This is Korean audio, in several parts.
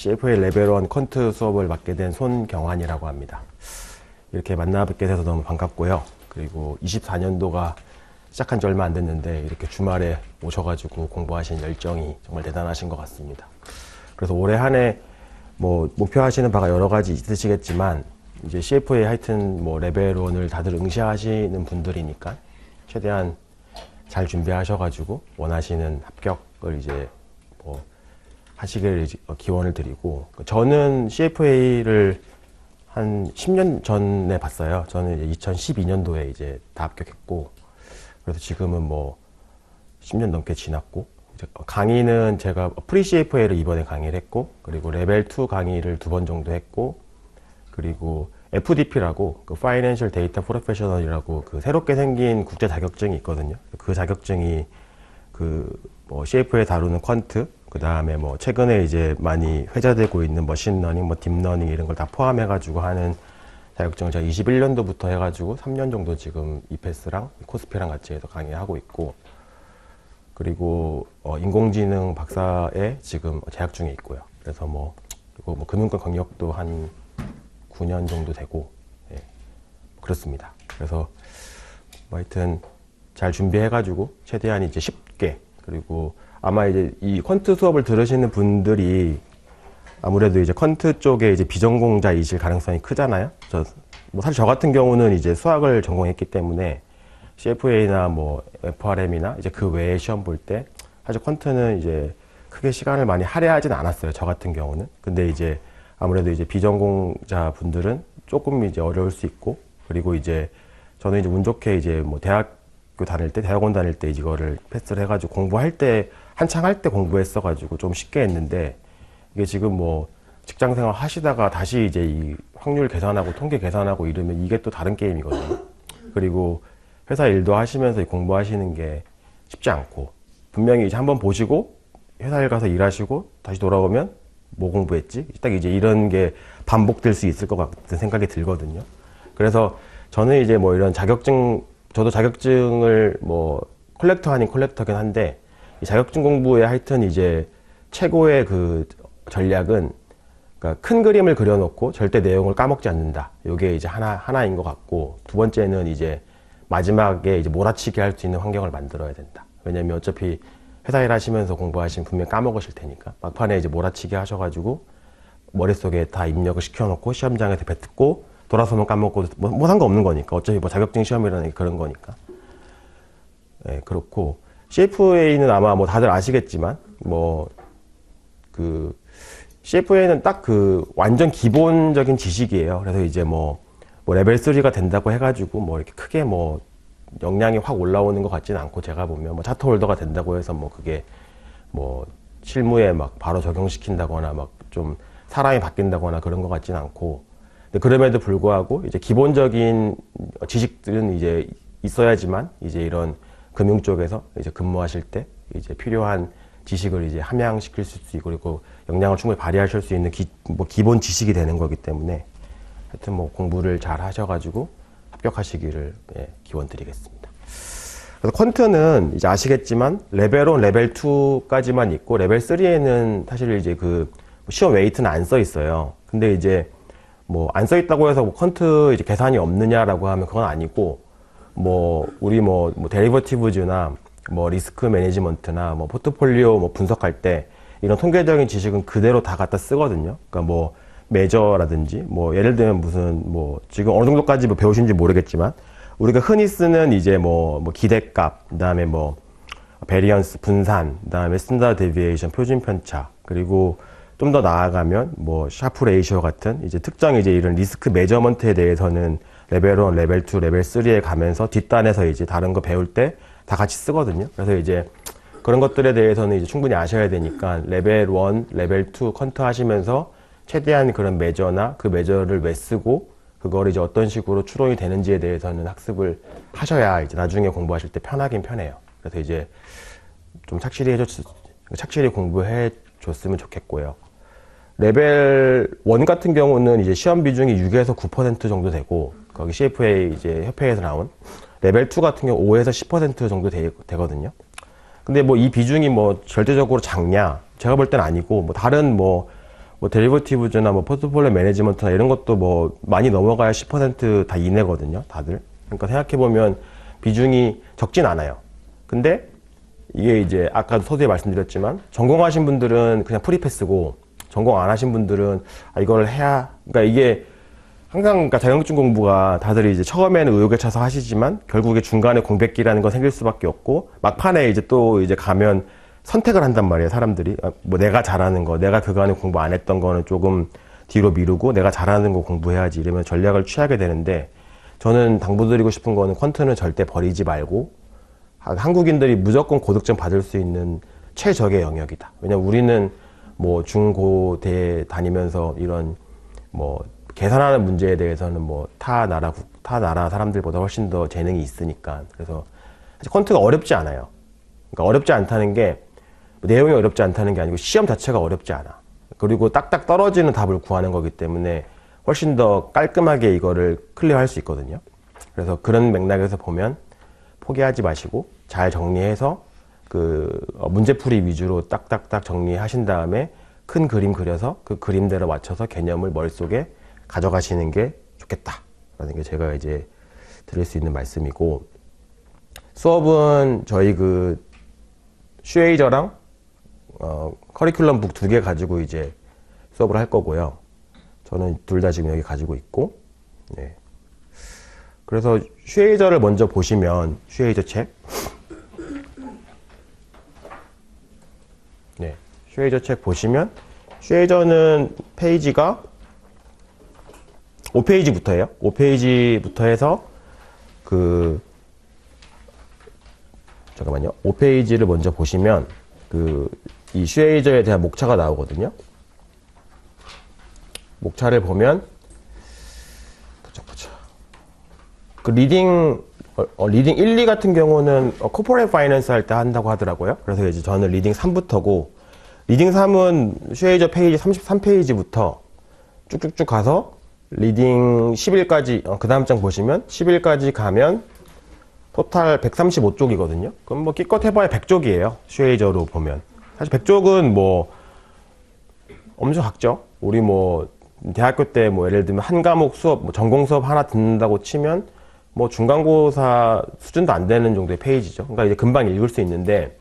CFA 레벨 1 퀀트 수업을 맡게 된 손경환이라고 합니다. 이렇게 만나 뵙게 돼서 너무 반갑고요. 그리고 24년도가 시작한 지 얼마 안 됐는데 이렇게 주말에 오셔가지고 공부하신 열정이 정말 대단하신 것 같습니다. 그래서 올해 한 해 뭐 목표하시는 바가 여러 가지 있으시겠지만 이제 CFA 하여튼 뭐 레벨 1을 다들 응시하시는 분들이니까 최대한 잘 준비하셔가지고 원하시는 합격을 이제 뭐 하시길 기원을 드리고, 저는 CFA를 한 10년 전에 봤어요. 저는 이제 2012년도에 이제 다 합격했고, 그래서 지금은 뭐 10년 넘게 지났고, 강의는 제가 프리 CFA를 이번에 강의를 했고, 그리고 레벨 2 강의를 2번 정도 했고, 그리고 FDP라고 그 Financial Data Professional이라고 그 새롭게 생긴 국제 자격증이 있거든요. 그 자격증이 그 뭐 CFA 다루는 퀀트, 그 다음에 뭐 최근에 이제 많이 회자되고 있는 머신러닝, 뭐 딥러닝 이런 걸 다 포함해가지고 하는 자격증을 제가 21년도부터 해가지고 3년 정도 지금 이패스랑 코스피랑 같이 해서 강의하고 있고, 그리고 인공지능 박사에 지금 재학 중에 있고요. 그래서 뭐 그리고 뭐 금융권 경력도 한 9년 정도 되고, 예, 그렇습니다. 그래서 뭐 하여튼 잘 준비해가지고 최대한 이제 쉽게, 그리고 아마 이제 이 퀀트 수업을 들으시는 분들이 아무래도 이제 퀀트 쪽에 이제 비전공자이실 가능성이 크잖아요. 뭐 사실 저 같은 경우는 이제 수학을 전공했기 때문에 CFA나 뭐 FRM이나 이제 그 외에 시험 볼 때 사실 퀀트는 이제 크게 시간을 많이 할애하진 않았어요. 저 같은 경우는. 근데 이제 아무래도 이제 비전공자 분들은 조금 이제 어려울 수 있고, 그리고 이제 저는 이제 운 좋게 이제 뭐 대학교 다닐 때, 대학원 다닐 때 이거를 패스를 해가지고 공부할 때, 한창 할 때 공부했어가지고 좀 쉽게 했는데, 이게 지금 뭐 직장 생활 하시다가 다시 이제 이 확률 계산하고 통계 계산하고 이러면 이게 또 다른 게임이거든요. 그리고 회사 일도 하시면서 공부하시는 게 쉽지 않고, 분명히 이제 한번 보시고 회사 일 가서 일하시고 다시 돌아오면 뭐 공부했지? 딱 이제 이런 게 반복될 수 있을 것 같은 생각이 들거든요. 그래서 저는 이제 뭐 이런 자격증, 저도 자격증을 뭐 컬렉터 아닌 컬렉터긴 한데, 이 자격증 공부에 하여튼 이제 최고의 그 전략은, 그러니까 큰 그림을 그려놓고 절대 내용을 까먹지 않는다. 이게 이제 하나인 것 같고, 두 번째는 이제 마지막에 이제 몰아치기 할 수 있는 환경을 만들어야 된다. 왜냐면 어차피 회사 일 하시면서 공부하시면 분명 까먹으실 테니까 막판에 이제 몰아치기 하셔가지고 머릿속에 다 입력을 시켜놓고 시험장에서 뱉고 돌아서면 까먹고 뭐 상관없는 거니까, 어차피 뭐 자격증 시험이라는 게 그런 거니까. 예, 그렇고 CFA는 아마 뭐 다들 아시겠지만 뭐 그 CFA는 딱 그 완전 기본적인 지식이에요. 그래서 이제 뭐 레벨 3가 된다고 해가지고 뭐 이렇게 크게 뭐 역량이 확 올라오는 것 같지는 않고, 제가 보면 뭐 차트 홀더가 된다고 해서 뭐 그게 뭐 실무에 막 바로 적용시킨다거나 막 좀 사람이 바뀐다거나 그런 것 같지는 않고, 근데 그럼에도 불구하고 이제 기본적인 지식들은 이제 있어야지만 이제 이런 금융 쪽에서 이제 근무하실 때 이제 필요한 지식을 이제 함양시킬 수 있고, 그리고 역량을 충분히 발휘하실 수 있는 뭐 기본 지식이 되는 거기 때문에 하여튼 뭐 공부를 잘 하셔가지고 합격하시기를, 예, 기원드리겠습니다. 그래서 퀀트는 이제 아시겠지만 레벨 1, 레벨 2까지만 있고, 레벨 3에는 사실 이제 그 시험 웨이트는 안 써 있어요. 근데 이제 뭐 안 써 있다고 해서 뭐 퀀트 이제 계산이 없느냐라고 하면 그건 아니고, 뭐 우리 뭐 데리버티브즈나 뭐 리스크 매니지먼트나 뭐 포트폴리오 뭐 분석할 때 이런 통계적인 지식은 그대로 다 갖다 쓰거든요. 그러니까 뭐 매저라든지 뭐 예를 들면 무슨 뭐 지금 어느 정도까지 뭐 배우신지 모르겠지만 우리가 흔히 쓰는 이제 뭐 기대값, 그다음에 뭐 베리언스 분산, 그다음에 스탠다드 데비에이션 표준 편차, 그리고 좀 더 나아가면 뭐 샤프 레이시오 같은 이제 특정 이제 이런 리스크 매저먼트에 대해서는 레벨 1, 레벨 2, 레벨 3에 가면서 뒷단에서 이제 다른 거 배울 때 다 같이 쓰거든요. 그래서 이제 그런 것들에 대해서는 이제 충분히 아셔야 되니까 레벨 1, 레벨 2 퀀트 하시면서 최대한 그런 매저나 그 매저를 왜 쓰고 그걸 이제 어떤 식으로 추론이 되는지에 대해서는 학습을 하셔야 이제 나중에 공부하실 때 편하긴 편해요. 그래서 이제 좀 착실히 공부해 줬으면 좋겠고요. 레벨 1 같은 경우는 이제 시험 비중이 6에서 9% 정도 되고, 거기 CFA 이제 협회에서 나온 레벨 2 같은 경우 5에서 10% 정도 되거든요. 근데 뭐 이 비중이 뭐 절대적으로 작냐? 제가 볼 땐 아니고, 뭐 다른 뭐 뭐 데리버티브즈나 뭐 포트폴리오 매니지먼트나 이런 것도 뭐 많이 넘어가야 10%다 이내거든요, 다들. 그러니까 생각해보면 비중이 적진 않아요. 근데 이게 이제 아까도 서두에 말씀드렸지만 전공하신 분들은 그냥 프리패스고 전공 안 하신 분들은 이걸 해야, 그러니까 이게 항상 그러니까 자격증 공부가 다들 이제 처음에는 의욕에 차서 하시지만 결국에 중간에 공백기라는 건 생길 수밖에 없고 막판에 이제 또 이제 가면 선택을 한단 말이에요, 사람들이. 뭐 내가 잘하는 거, 내가 그간에 공부 안 했던 거는 조금 뒤로 미루고 내가 잘하는 거 공부해야지 이러면 전략을 취하게 되는데, 저는 당부드리고 싶은 거는 퀀트는 절대 버리지 말고 한국인들이 무조건 고득점 받을 수 있는 최적의 영역이다. 왜냐면 우리는 뭐 중고대 다니면서 이런 뭐 계산하는 문제에 대해서는 뭐 타 나라 사람들보다 훨씬 더 재능이 있으니까. 그래서 사실 퀀트가 어렵지 않아요. 그러니까 어렵지 않다는 게 내용이 어렵지 않다는 게 아니고 시험 자체가 어렵지 않아. 그리고 딱딱 떨어지는 답을 구하는 거기 때문에 훨씬 더 깔끔하게 이거를 클리어할 수 있거든요. 그래서 그런 맥락에서 보면 포기하지 마시고 잘 정리해서 그 문제풀이 위주로 딱딱딱 정리하신 다음에 큰 그림 그려서 그 그림대로 맞춰서 개념을 머릿속에 가져가시는 게 좋겠다라는 게 제가 이제 드릴 수 있는 말씀이고, 수업은 저희 그 슈에이저랑 커리큘럼 북 2개 가지고 이제 수업을 할 거고요. 저는 둘 다 지금 여기 가지고 있고, 네. 그래서 슈에이저를 먼저 보시면 슈에이저 책, 네, 슈에이저 책 보시면 슈에이저는 페이지가 5페이지부터예요. 5페이지부터 해서 잠깐만요. 5페이지를 먼저 보시면 이 슈에이저에 대한 목차가 나오거든요. 목차를 보면 그 리딩 1, 2 같은 경우는 코퍼레이트 파이낸스 할 때 한다고 하더라고요. 그래서 이제 저는 리딩 3부터고, 리딩 3은 슈에이저 페이지 33페이지부터 쭉쭉쭉 가서 리딩 10일까지, 그 다음 장 보시면 10일까지 가면 토탈 135쪽이거든요. 그럼 뭐 기껏 해봐야 100쪽이에요. 슈에이저로 보면. 사실 100쪽은 뭐 엄청 작죠. 우리 뭐 대학교 때 뭐 예를 들면 한 과목 수업, 뭐 전공 수업 하나 듣는다고 치면 뭐 중간고사 수준도 안 되는 정도의 페이지죠. 그러니까 이제 금방 읽을 수 있는데,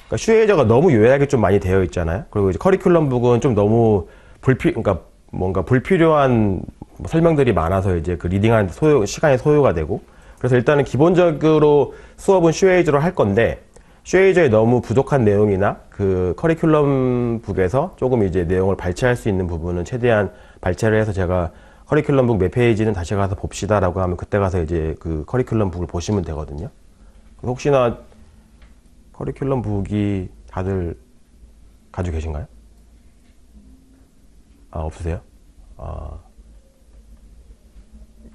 그러니까 슈에이저가 너무 요약이 좀 많이 되어 있잖아요. 그리고 이제 커리큘럼 북은 좀 너무 그러니까 뭔가 불필요한 설명들이 많아서 이제 그 리딩하는 시간이 소요가 되고, 그래서 일단은 기본적으로 수업은 슈에이저로 할 건데, 슈에이저에 너무 부족한 내용이나 그 커리큘럼 북에서 조금 이제 내용을 발췌할 수 있는 부분은 최대한 발췌를 해서 제가 커리큘럼 북 몇 페이지는 다시 가서 봅시다라고 하면 그때 가서 이제 그 커리큘럼 북을 보시면 되거든요. 혹시나 커리큘럼 북이 다들 가지고 계신가요? 없으세요?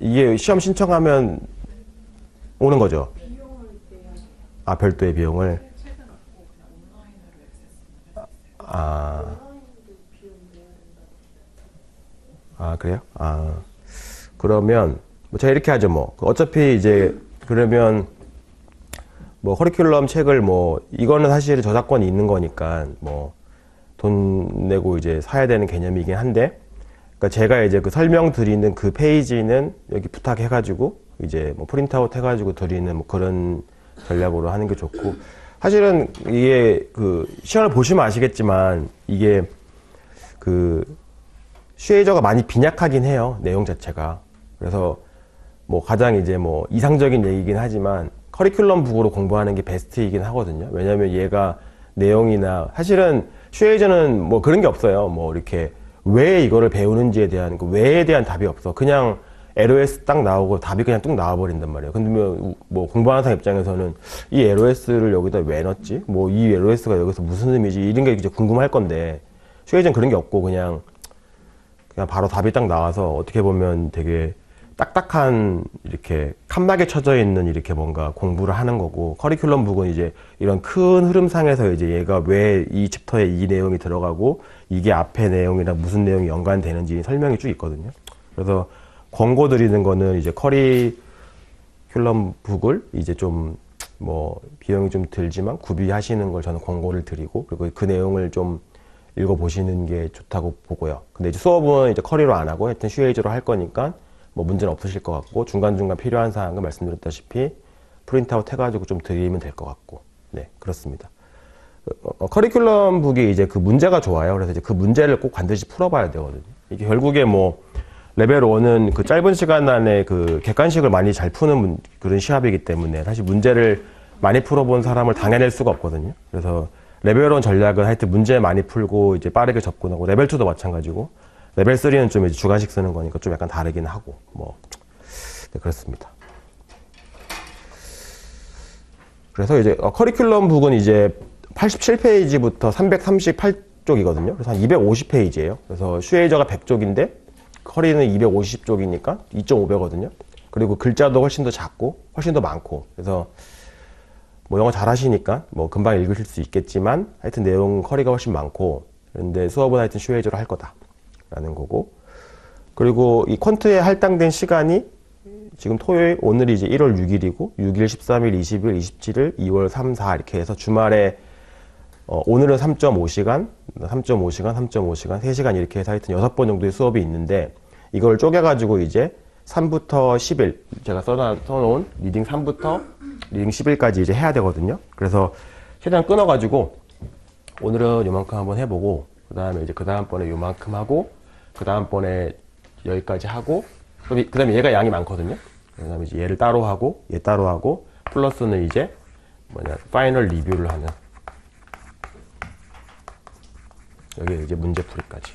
이게 시험 신청하면 오는 거죠? 별도의 비용을? 그래요? 그러면 뭐 제가 이렇게 하죠. 뭐 어차피 이제 그러면 뭐 커리큘럼 책을 뭐 이거는 사실 저작권이 있는 거니까 뭐 돈 내고 이제 사야 되는 개념이긴 한데, 그러니까 제가 이제 그 설명 드리는 그 페이지는 여기 부탁해 가지고 이제 뭐 프린트아웃 해 가지고 드리는 뭐 그런 전략으로 하는 게 좋고, 사실은 이게 그 시험을 보시면 아시겠지만 이게 그 슈에이저가 많이 빈약하긴 해요, 내용 자체가. 그래서 뭐 가장 이제 뭐 이상적인 얘기긴 하지만 커리큘럼 북으로 공부하는 게 베스트이긴 하거든요. 왜냐면 얘가 내용이나, 사실은 슈에이저는 뭐 그런 게 없어요. 뭐 이렇게 왜 이거를 배우는지에 대한 그 왜에 대한 답이 없어. 그냥 LOS 딱 나오고 답이 그냥 뚝 나와버린단 말이에요. 근데 뭐 공부하는 사람 입장에서는 이 LOS를 여기다 왜 넣었지? 뭐 이 LOS가 여기서 무슨 의미지? 이런 게 이제 궁금할 건데, 슈에이저는 그런 게 없고 그냥 바로 답이 딱 나와서 어떻게 보면 되게 딱딱한 이렇게 칸막에 쳐져 있는 이렇게 뭔가 공부를 하는 거고, 커리큘럼 북은 이제 이런 큰 흐름상에서 이제 얘가 왜 이 챕터에 이 내용이 들어가고 이게 앞에 내용이랑 무슨 내용이 연관되는지 설명이 쭉 있거든요. 그래서 권고 드리는 거는 이제 커리큘럼 북을 이제 좀 뭐 비용이 좀 들지만 구비하시는 걸 저는 권고를 드리고, 그리고 그 내용을 좀 읽어보시는 게 좋다고 보고요. 근데 이제 수업은 이제 커리로 안 하고 하여튼 슈에이저로 할 거니까 뭐 문제는 없으실 것 같고, 중간중간 필요한 사항은 말씀드렸다시피 프린트아웃 해가지고 좀 드리면 될 것 같고, 네, 그렇습니다. 커리큘럼 북이 이제 그 문제가 좋아요. 그래서 이제 그 문제를 꼭 반드시 풀어봐야 되거든요. 이게 결국에 뭐 레벨 1은 그 짧은 시간 안에 그 객관식을 많이 잘 푸는 그런 시합이기 때문에 사실 문제를 많이 풀어본 사람을 당해낼 수가 없거든요. 그래서 레벨 1 전략은 하여튼 문제 많이 풀고 이제 빠르게 접근하고, 레벨 2도 마찬가지고, 레벨 3는 좀 이제 주관식 쓰는 거니까 좀 약간 다르긴 하고, 뭐, 네, 그렇습니다. 그래서 이제 커리큘럼 북은 이제 87페이지부터 338쪽이거든요. 그래서 한 250페이지예요. 그래서 슈에이저가 100쪽인데 커리는 250쪽이니까 2.5배거든요. 그리고 글자도 훨씬 더 작고 훨씬 더 많고, 그래서 뭐 영어 잘하시니까 뭐 금방 읽으실 수 있겠지만 하여튼 내용 커리가 훨씬 많고, 그런데 수업은 하여튼 슈에이저로 할 거다라는 거고, 그리고 이 퀀트에 할당된 시간이 지금 토요일, 오늘이 이제 1월 6일이고 6일, 13일, 20일, 27일, 2월 3, 4 이렇게 해서 주말에 오늘은 3.5시간, 3.5시간, 3.5시간, 3시간 이렇게 해서 하여튼 6번 정도의 수업이 있는데, 이걸 쪼개가지고 이제 3부터 10일, 제가 써놓은 리딩 3부터 리딩 10일까지 이제 해야 되거든요. 그래서 최대한 끊어가지고 오늘은 요만큼 한번 해보고, 그 다음에 이제 그 다음번에 요만큼 하고, 그 다음번에 여기까지 하고, 그 다음에 얘가 양이 많거든요. 그 다음에 이제 얘를 따로 하고, 얘 따로 하고, 플러스는 이제 파이널 리뷰를 하는, 여기 이제 문제풀이까지.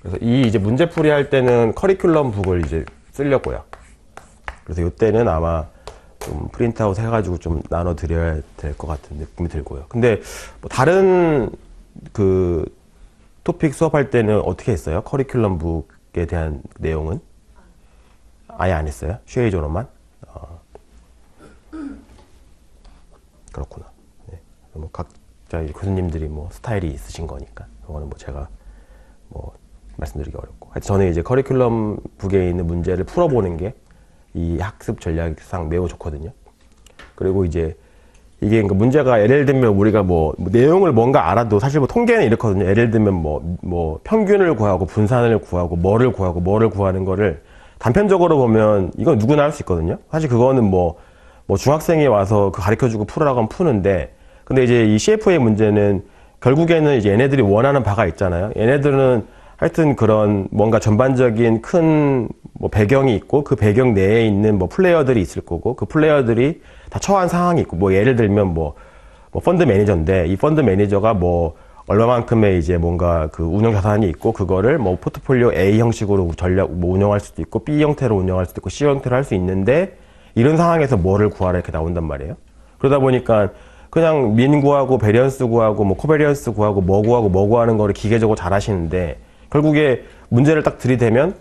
그래서 이 이제 문제풀이 할 때는 커리큘럼 북을 이제 쓰려고요. 그래서 이때는 아마 좀 프린트아웃 해가지고 좀 나눠드려야 될 것 같은 느낌이 들고요. 근데 뭐 다른 그 토픽 수업할 때는 어떻게 했어요? 커리큘럼 북에 대한 내용은? 아예 안 했어요? 슈에이저로만? 그렇구나. 네. 뭐 각자 교수님들이 뭐 스타일이 있으신 거니까 그거는 뭐 제가 뭐 말씀드리기 어렵고, 하여튼 저는 이제 커리큘럼 북에 있는 문제를 풀어보는 게 이 학습 전략상 매우 좋거든요. 그리고 이제 이게 그러니까 문제가 예를 들면 우리가 뭐 내용을 뭔가 알아도 사실 뭐 통계는 이렇거든요. 예를 들면 뭐 평균을 구하고 분산을 구하고 뭐를 구하는 거를 단편적으로 보면 이건 누구나 할 수 있거든요. 사실 그거는 뭐 중학생이 와서 그 가르쳐주고 풀으라고 하면 푸는데, 근데 이제 이 CFA 문제는 결국에는 이제 얘네들이 원하는 바가 있잖아요. 얘네들은 하여튼 그런 뭔가 전반적인 큰 뭐 배경이 있고, 그 배경 내에 있는 뭐 플레이어들이 있을 거고, 그 플레이어들이 다 처한 상황이 있고, 뭐 예를 들면 뭐 펀드 매니저인데 이 펀드 매니저가 뭐 얼마만큼의 이제 뭔가 그 운영 자산이 있고, 그거를 뭐 포트폴리오 A 형식으로 전략 뭐 운영할 수도 있고, B 형태로 운영할 수도 있고, C 형태로 할 수 있는데, 이런 상황에서 뭐를 구하라 이렇게 나온단 말이에요. 그러다 보니까 그냥 민 구하고 베리언스 구하고 뭐 코베리언스 구하고 뭐 구하는 거를 기계적으로 잘 하시는데, 결국에 문제를 딱 들이대면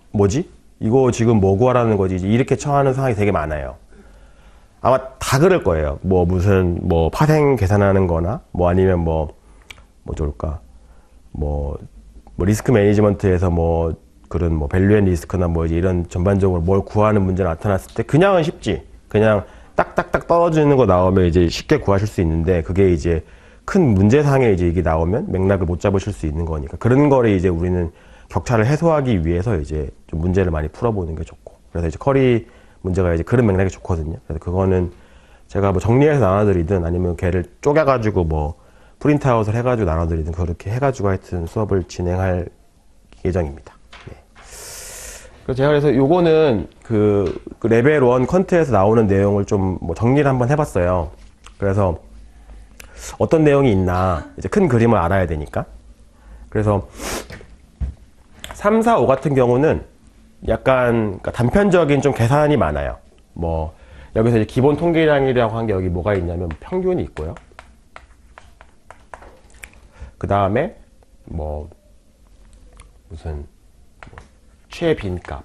뭐지? 이거 지금 뭐 구하라는 거지? 이렇게 처하는 상황이 되게 많아요. 아마 다 그럴 거예요. 뭐 무슨 뭐 파생 계산하는 거나 뭐 아니면 뭐 좋을까? 뭐 리스크 매니지먼트에서 뭐 그런 뭐 밸류 앤 리스크나 뭐 이제 이런 전반적으로 뭘 구하는 문제가 나타났을 때 그냥은 쉽지. 그냥 딱딱딱 떨어지는 거 나오면 이제 쉽게 구하실 수 있는데, 그게 이제 큰 문제상에 이제 이게 나오면 맥락을 못 잡으실 수 있는 거니까, 그런 거를 이제 우리는 격차를 해소하기 위해서 이제 좀 문제를 많이 풀어보는 게 좋고, 그래서 이제 커리 문제가 이제 그런 맥락이 좋거든요. 그래서 그거는 제가 뭐 정리해서 나눠드리든 아니면 걔를 쪼개가지고 뭐 프린트아웃을 해가지고 나눠드리든 그렇게 해가지고 하여튼 수업을 진행할 예정입니다. 네. 그래서 제가 그래서 요거는 그 레벨 1 퀀트에서 나오는 내용을 좀 뭐 정리를 한번 해봤어요. 그래서 어떤 내용이 있나 이제 큰 그림을 알아야 되니까. 그래서 3, 4, 5 같은 경우는 약간 단편적인 좀 계산이 많아요. 뭐 여기서 이제 기본 통계량이라고 한 게 여기 뭐가 있냐면 평균이 있고요. 그 다음에 뭐 무슨 최빈값,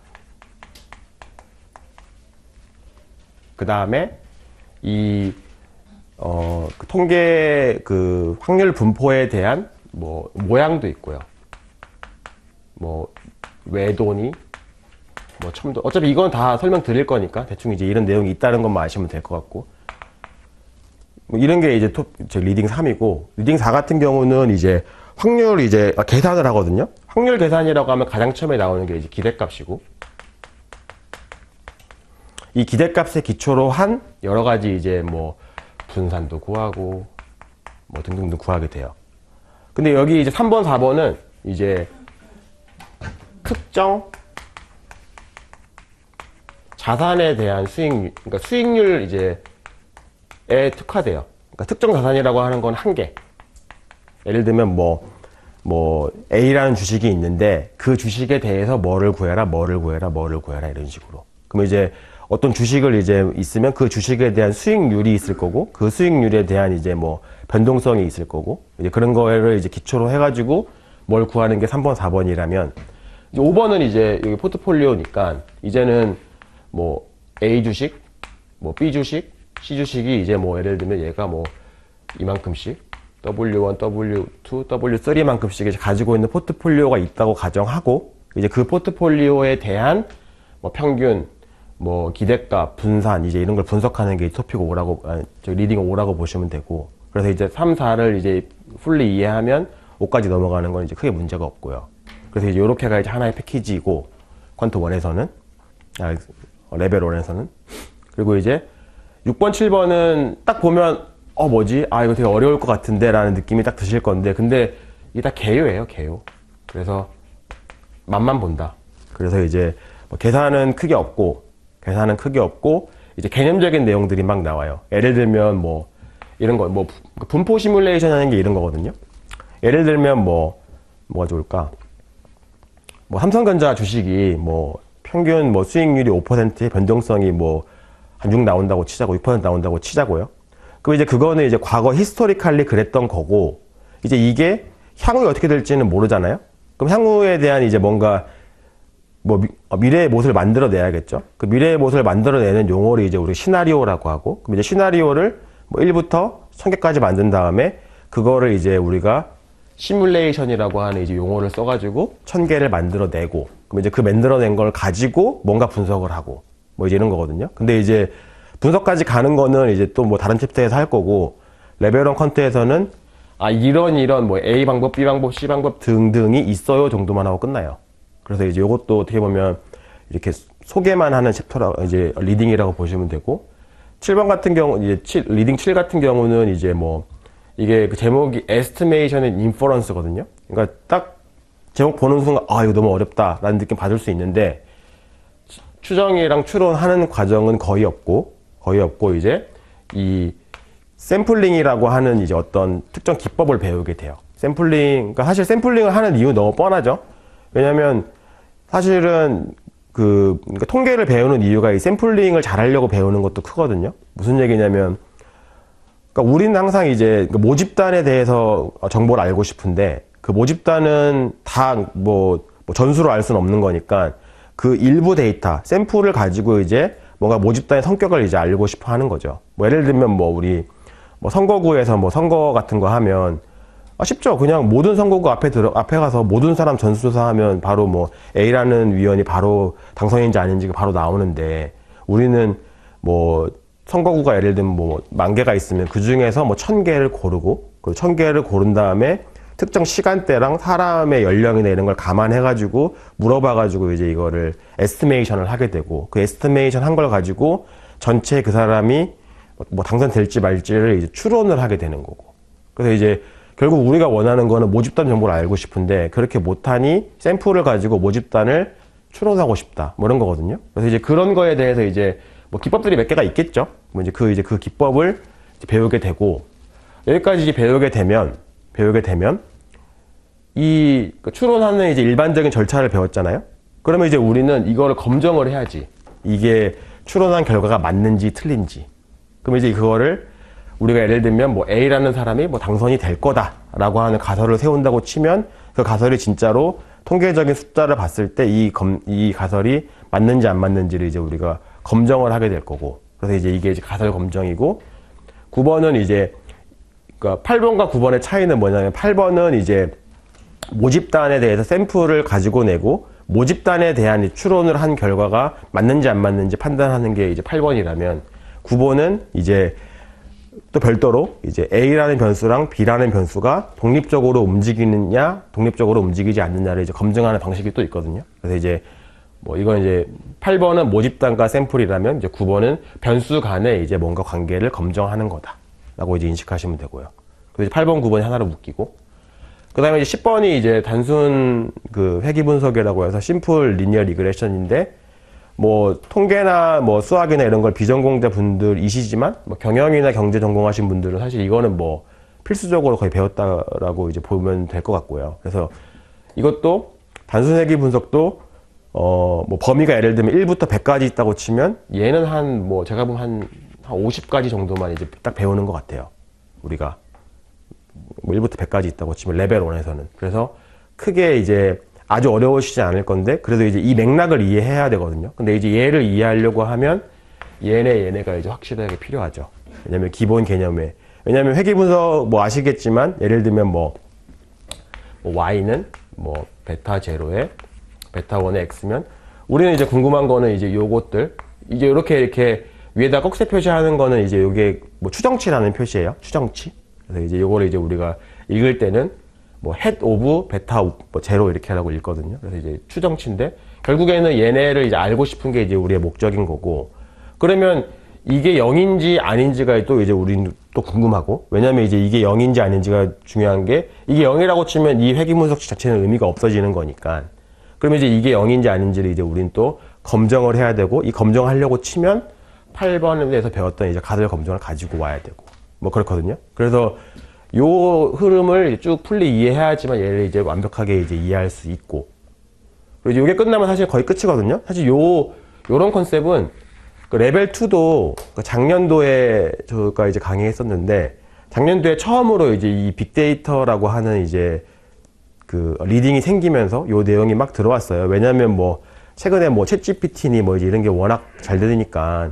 그 다음에 이 그 통계 그 확률 분포에 대한 뭐 모양도 있고요. 뭐 외도니 뭐 첨도, 어차피 이건 다 설명 드릴 거니까 대충 이제 이런 내용이 있다는 것만 아시면 될 것 같고, 뭐 이런 게 이제 리딩 3이고, 리딩 4 같은 경우는 이제 확률 이제 계산을 하거든요. 확률 계산이라고 하면 가장 처음에 나오는 게 이제 기대값이고, 이 기대값의 기초로 한 여러 가지 이제 뭐 분산도 구하고 뭐 등등등 구하게 돼요. 근데 여기 이제 3번, 4번은 이제 특정 자산에 대한 수익률, 그러니까 수익률 이제에 특화돼요. 그러니까 특정 자산이라고 하는 건 한 개. 예를 들면 뭐 A라는 주식이 있는데 그 주식에 대해서 뭐를 구해라 이런 식으로. 그러면 이제 어떤 주식을 이제 있으면 그 주식에 대한 수익률이 있을 거고, 그 수익률에 대한 이제 뭐 변동성이 있을 거고, 이제 그런 거를 이제 기초로 해가지고 뭘 구하는 게 3번, 4번이라면, 이제 5번은 이제 여기 포트폴리오니까 이제는 뭐 A 주식, 뭐 B 주식, C 주식이 이제 뭐 예를 들면 얘가 뭐 이만큼씩 W1, W2, W3만큼씩 이제 가지고 있는 포트폴리오가 있다고 가정하고, 이제 그 포트폴리오에 대한 뭐 평균, 뭐 기대값, 분산 이제 이런 걸 분석하는 게 토픽 5라고, 리딩 5라고 보시면 되고, 그래서 이제 3, 4를 이제 풀리 이해하면 5까지 넘어가는 건 이제 크게 문제가 없고요. 그래서 이제 요렇게가 이제 하나의 패키지이고, 퀀트 1에서는 레벨 1에서는. 그리고 이제 6번, 7번은 딱 보면 뭐지? 이거 되게 어려울 것 같은데 라는 느낌이 딱 드실 건데, 근데 이게 다 개요예요, 개요. 그래서 맛만 본다. 그래서 이제 뭐 계산은 크게 없고, 이제 개념적인 내용들이 막 나와요. 예를 들면 뭐 이런 거, 뭐 분포 시뮬레이션 하는 게 이런 거거든요. 예를 들면 뭐가 좋을까? 뭐 삼성전자 주식이 뭐 평균 뭐 수익률이 5%의 변동성이 뭐 한 6 나온다고 치자고, 6% 나온다고 치자고요. 그럼 이제 그거는 이제 과거 히스토리칼리 그랬던 거고, 이제 이게 향후에 어떻게 될지는 모르잖아요. 그럼 향후에 대한 이제 뭔가 뭐 미래의 못을 만들어내야겠죠. 그 미래의 못을 만들어내는 용어를 이제 우리 시나리오라고 하고, 그럼 이제 시나리오를 뭐 1부터 1000개까지 만든 다음에 그거를 이제 우리가 시뮬레이션이라고 하는 이제 용어를 써가지고 1000개를 만들어내고, 그럼 이제 그 만들어낸 걸 가지고 뭔가 분석을 하고 뭐 이제 이런 거거든요. 근데 이제 분석까지 가는 거는 이제 또 뭐 다른 챕터에서 할 거고, 레벨 1 퀀트에서는 이런 뭐 A 방법, B 방법, C 방법 등등이 있어요 정도만 하고 끝나요. 그래서 이제 이것도 어떻게 보면 이렇게 소개만 하는 챕터라, 이제 리딩이라고 보시면 되고, 7번 같은 경우, 이제 리딩 7 같은 경우는 이제 뭐, 이게 그 제목이 Estimation and Inference거든요. 그러니까 딱 제목 보는 순간, 이거 너무 어렵다 라는 느낌 받을 수 있는데, 추정이랑 추론하는 과정은 거의 없고, 이제 이 샘플링이라고 하는 이제 어떤 특정 기법을 배우게 돼요. 그러니까 사실 샘플링을 하는 이유 너무 뻔하죠. 왜냐면 사실은 그러니까 통계를 배우는 이유가 이 샘플링을 잘하려고 배우는 것도 크거든요. 무슨 얘기냐면, 그러니까 우리는 항상 이제 모집단에 대해서 정보를 알고 싶은데, 그 모집단은 다 뭐 전수로 알 수는 없는 거니까 그 일부 데이터, 샘플을 가지고 이제 뭔가 모집단의 성격을 이제 알고 싶어 하는 거죠. 뭐 예를 들면 뭐 우리 뭐 선거구에서 뭐 선거 같은 거 하면 쉽죠. 그냥 모든 선거구 앞에 가서 모든 사람 전수조사하면 바로 뭐 A라는 위원이 바로 당선인지 아닌지가 바로 나오는데, 우리는 뭐 선거구가 예를 들면 뭐 10,000개가 있으면 그 중에서 뭐 1,000개를 고르고, 그 1,000개를 고른 다음에 특정 시간대랑 사람의 연령이나 이런 걸 감안해가지고 물어봐가지고 이제 이거를 에스티메이션을 하게 되고, 그 에스티메이션 한 걸 가지고 전체 그 사람이 뭐 당선될지 말지를 이제 추론을 하게 되는 거고. 그래서 이제 결국 우리가 원하는 거는 모집단 정보를 알고 싶은데, 그렇게 못하니 샘플을 가지고 모집단을 추론하고 싶다, 뭐 이런 거거든요. 그래서 이제 그런 거에 대해서 이제 뭐 기법들이 몇 개가 있겠죠. 뭐 이제 그 기법을 이제 배우게 되고, 여기까지 이제 배우게 되면 이 추론하는 이제 일반적인 절차를 배웠잖아요. 그러면 이제 우리는 이거를 검증을 해야지. 이게 추론한 결과가 맞는지 틀린지. 그럼 이제 그거를 우리가 예를 들면 뭐 A라는 사람이 뭐 당선이 될 거다라고 하는 가설을 세운다고 치면, 그 가설이 진짜로 통계적인 숫자를 봤을 때 이 가설이 맞는지 안 맞는지를 이제 우리가 검증을 하게 될 거고. 그래서 이제 이게 이제 가설 검증이고, 9번은 이제 그러니까 8번과 9번의 차이는 뭐냐면, 8번은 이제 모집단에 대해서 샘플을 가지고 내고 모집단에 대한 추론을 한 결과가 맞는지 안 맞는지 판단하는 게 이제 8번이라면, 9번은 이제 또 별도로 이제 A라는 변수랑 B라는 변수가 독립적으로 움직이느냐, 독립적으로 움직이지 않느냐를 이제 검증하는 방식이 또 있거든요. 그래서 이제 뭐 이건 이제 8번은 모집단과 샘플이라면 이제 9번은 변수 간에 이제 뭔가 관계를 검증하는 거다라고 이제 인식하시면 되고요. 그래서 이제 8번, 9번이 하나로 묶이고, 그 다음에 이제 10번이 이제 단순 그 회귀 분석이라고 해서 심플 리니어 리그레션인데, 뭐 통계나 뭐 수학이나 이런 걸 비전공자 분들이시지만 뭐 경영이나 경제 전공하신 분들은 사실 이거는 뭐 필수적으로 거의 배웠다라고 이제 보면 될 것 같고요. 그래서 이것도 단순 회귀 분석도 뭐 범위가 예를 들면 1부터 100까지 있다고 치면 얘는 한 뭐 제가 보면 한 50가지 정도만 이제 딱 배우는 것 같아요. 우리가 뭐 1부터 100까지 있다고 치면 레벨 1에서는. 그래서 크게 이제 아주 어려우시지 않을 건데, 그래도 이제 이 맥락을 이해해야 되거든요. 근데 이제 얘를 이해하려고 하면 얘네가 이제 확실하게 필요하죠. 왜냐면 기본 개념에. 왜냐면 회귀 분석 뭐 아시겠지만, 예를 들면 뭐 y는 뭐 베타 제로에 베타 1의 x면, 우리는 이제 궁금한 거는 이제 요것들, 이제 이렇게 위에다 꼭세 표시하는 거는 이제 요게 뭐 추정치라는 표시예요. 추정치. 그래서 이제 요거를 이제 우리가 읽을 때는 뭐 head of 베타 뭐 제로 이렇게 하라고 읽거든요. 그래서 이제 추정치인데, 결국에는 얘네를 이제 알고 싶은 게 이제 우리의 목적인 거고, 그러면 이게 0인지 아닌지가 또 이제 우리는 또 궁금하고, 왜냐면 이제 이게 0인지 아닌지가 중요한 게, 이게 0이라고 치면 이 회귀 분석식 자체는 의미가 없어지는 거니까, 그러면 이제 이게 0인지 아닌지를 이제 우린 또 검정을 해야 되고, 이 검정하려고 치면 8번에서 배웠던 이제 가설 검정을 가지고 와야 되고, 뭐 그렇거든요. 그래서 요 흐름을 쭉 풀리 이해해야지만 얘를 이제 완벽하게 이제 이해할 수 있고, 그리고 이제 요게 끝나면 사실 거의 끝이거든요. 사실 요런 컨셉은 그 레벨 2도 그 작년도에 저가 이제 강의했었는데, 작년도에 처음으로 이제 이 빅데이터라고 하는 이제 그 리딩이 생기면서 요 내용이 막 들어왔어요. 왜냐면 뭐 최근에 뭐 챗GPT니 뭐 이제 이런 게 워낙 잘 되니까,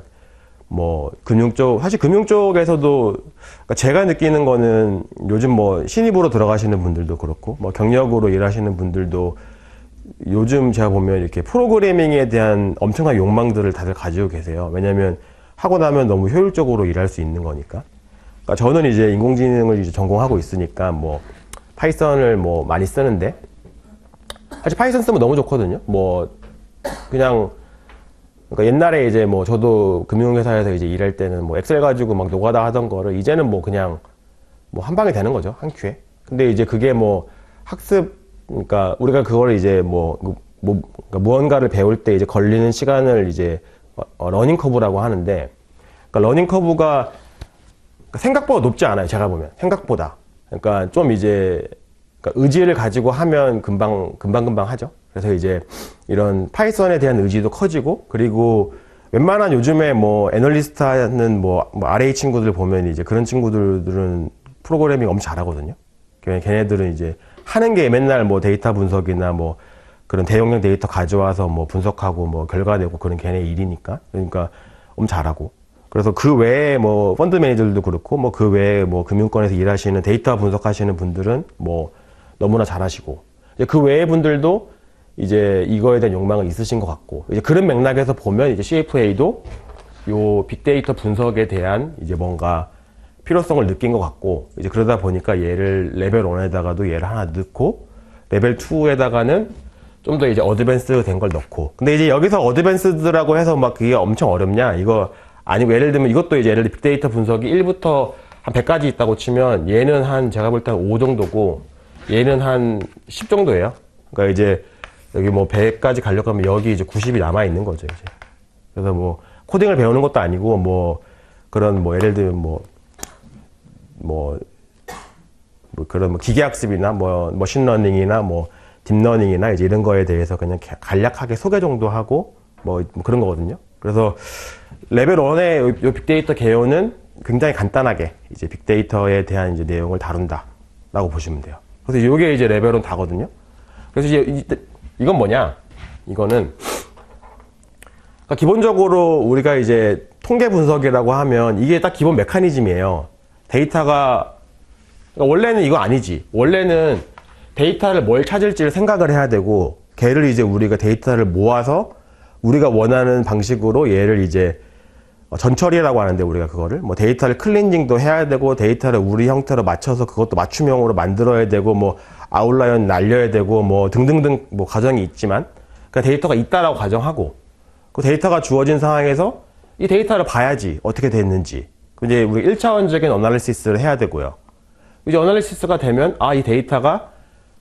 뭐 금융 쪽, 사실 금융 쪽에서도 그러니까 제가 느끼는 거는 요즘 뭐 신입으로 들어가시는 분들도 그렇고 뭐 경력으로 일하시는 분들도 요즘 제가 보면 이렇게 프로그래밍에 대한 엄청난 욕망들을 다들 가지고 계세요. 왜냐면 하고 나면 너무 효율적으로 일할 수 있는 거니까. 그러니까 저는 이제 인공지능을 이제 전공하고 있으니까 뭐 파이썬을 뭐 많이 쓰는데, 사실 파이썬 쓰면 너무 좋거든요. 뭐 그냥, 그러니까 옛날에 이제 뭐 저도 금융회사에서 이제 일할 때는 뭐 엑셀 가지고 막 노가다 하던 거를 이제는 뭐 그냥 뭐 한 방에 되는 거죠. 한 큐에. 근데 이제 그게 뭐 학습, 그러니까 우리가 그거를 이제 그러니까 무언가를 배울 때 이제 걸리는 시간을 이제 러닝 커브라고 하는데, 그러니까 러닝 커브가 생각보다 높지 않아요. 제가 보면 생각보다. 그러니까 좀 이제 그러니까 의지를 가지고 하면 금방 하죠. 그래서 이제 이런 파이썬에 대한 의지도 커지고, 그리고 웬만한 요즘에 뭐 애널리스트 하는 뭐 RA 친구들 보면 이제 그런 친구들은 프로그래밍 엄청 잘하거든요. 걔네들은 이제 하는 게 맨날 뭐 데이터 분석이나 뭐 그런 대용량 데이터 가져와서 뭐 분석하고 뭐 결과 내고 그런 걔네 일이니까. 그러니까 엄청 잘하고. 그래서 그 외에 뭐 펀드 매니저들도 그렇고 뭐 그 외에 뭐 금융권에서 일하시는 데이터 분석하시는 분들은 뭐 너무나 잘하시고, 이제 그 외의 분들도 이제 이거에 대한 욕망은 있으신 것 같고, 이제 그런 맥락에서 보면 이제 CFA도 요 빅데이터 분석에 대한 이제 뭔가 필요성을 느낀 것 같고, 이제 그러다 보니까 얘를 레벨 1에다가도 얘를 하나 넣고, 레벨 2에다가는 좀 더 이제 어드밴스 된 걸 넣고. 근데 이제 여기서 어드밴스드라고 해서 막 그게 엄청 어렵냐? 이거 아니고, 예를 들면 이것도 이제 예를 들어 빅데이터 분석이 1부터 한 100까지 있다고 치면 얘는 한 제가 볼 때 한 5 정도고 얘는 한 10 정도예요. 그러니까 이제 여기 뭐 100까지 가려고 하면 여기 이제 90이 남아 있는 거죠, 이제. 그래서 뭐 코딩을 배우는 것도 아니고 뭐 그런 뭐 예를 들면 뭐 그런 뭐 기계학습이나 뭐 머신러닝이나 뭐 딥러닝이나 이제 이런 거에 대해서 그냥 간략하게 소개 정도 하고 뭐 그런 거거든요. 그래서 레벨 1의 요 빅데이터 개요는 굉장히 간단하게 이제 빅데이터에 대한 이제 내용을 다룬다라고 보시면 돼요. 그래서 요게 이제 레벨 1 다거든요. 그래서 이제 이건 뭐냐? 이거는 그러니까 기본적으로 우리가 이제 통계 분석이라고 하면 이게 딱 기본 메커니즘이에요. 데이터가 그러니까 원래는 이거 아니지. 원래는 데이터를 뭘 찾을지를 생각을 해야 되고, 걔를 이제 우리가 데이터를 모아서 우리가 원하는 방식으로 얘를 이제 전처리라고 하는데 우리가 그거를 뭐 데이터를 클렌징도 해야 되고 데이터를 우리 형태로 맞춰서 그것도 맞춤형으로 만들어야 되고 뭐 아웃라이언 날려야 되고 뭐 등등등 뭐 과정이 있지만 그 데이터가 있다라고 가정하고 그 데이터가 주어진 상황에서 이 데이터를 봐야지 어떻게 됐는지 이제 우리 1차원적인 어널리시스를 해야 되고요. 이제 어널리시스가 되면 이 데이터가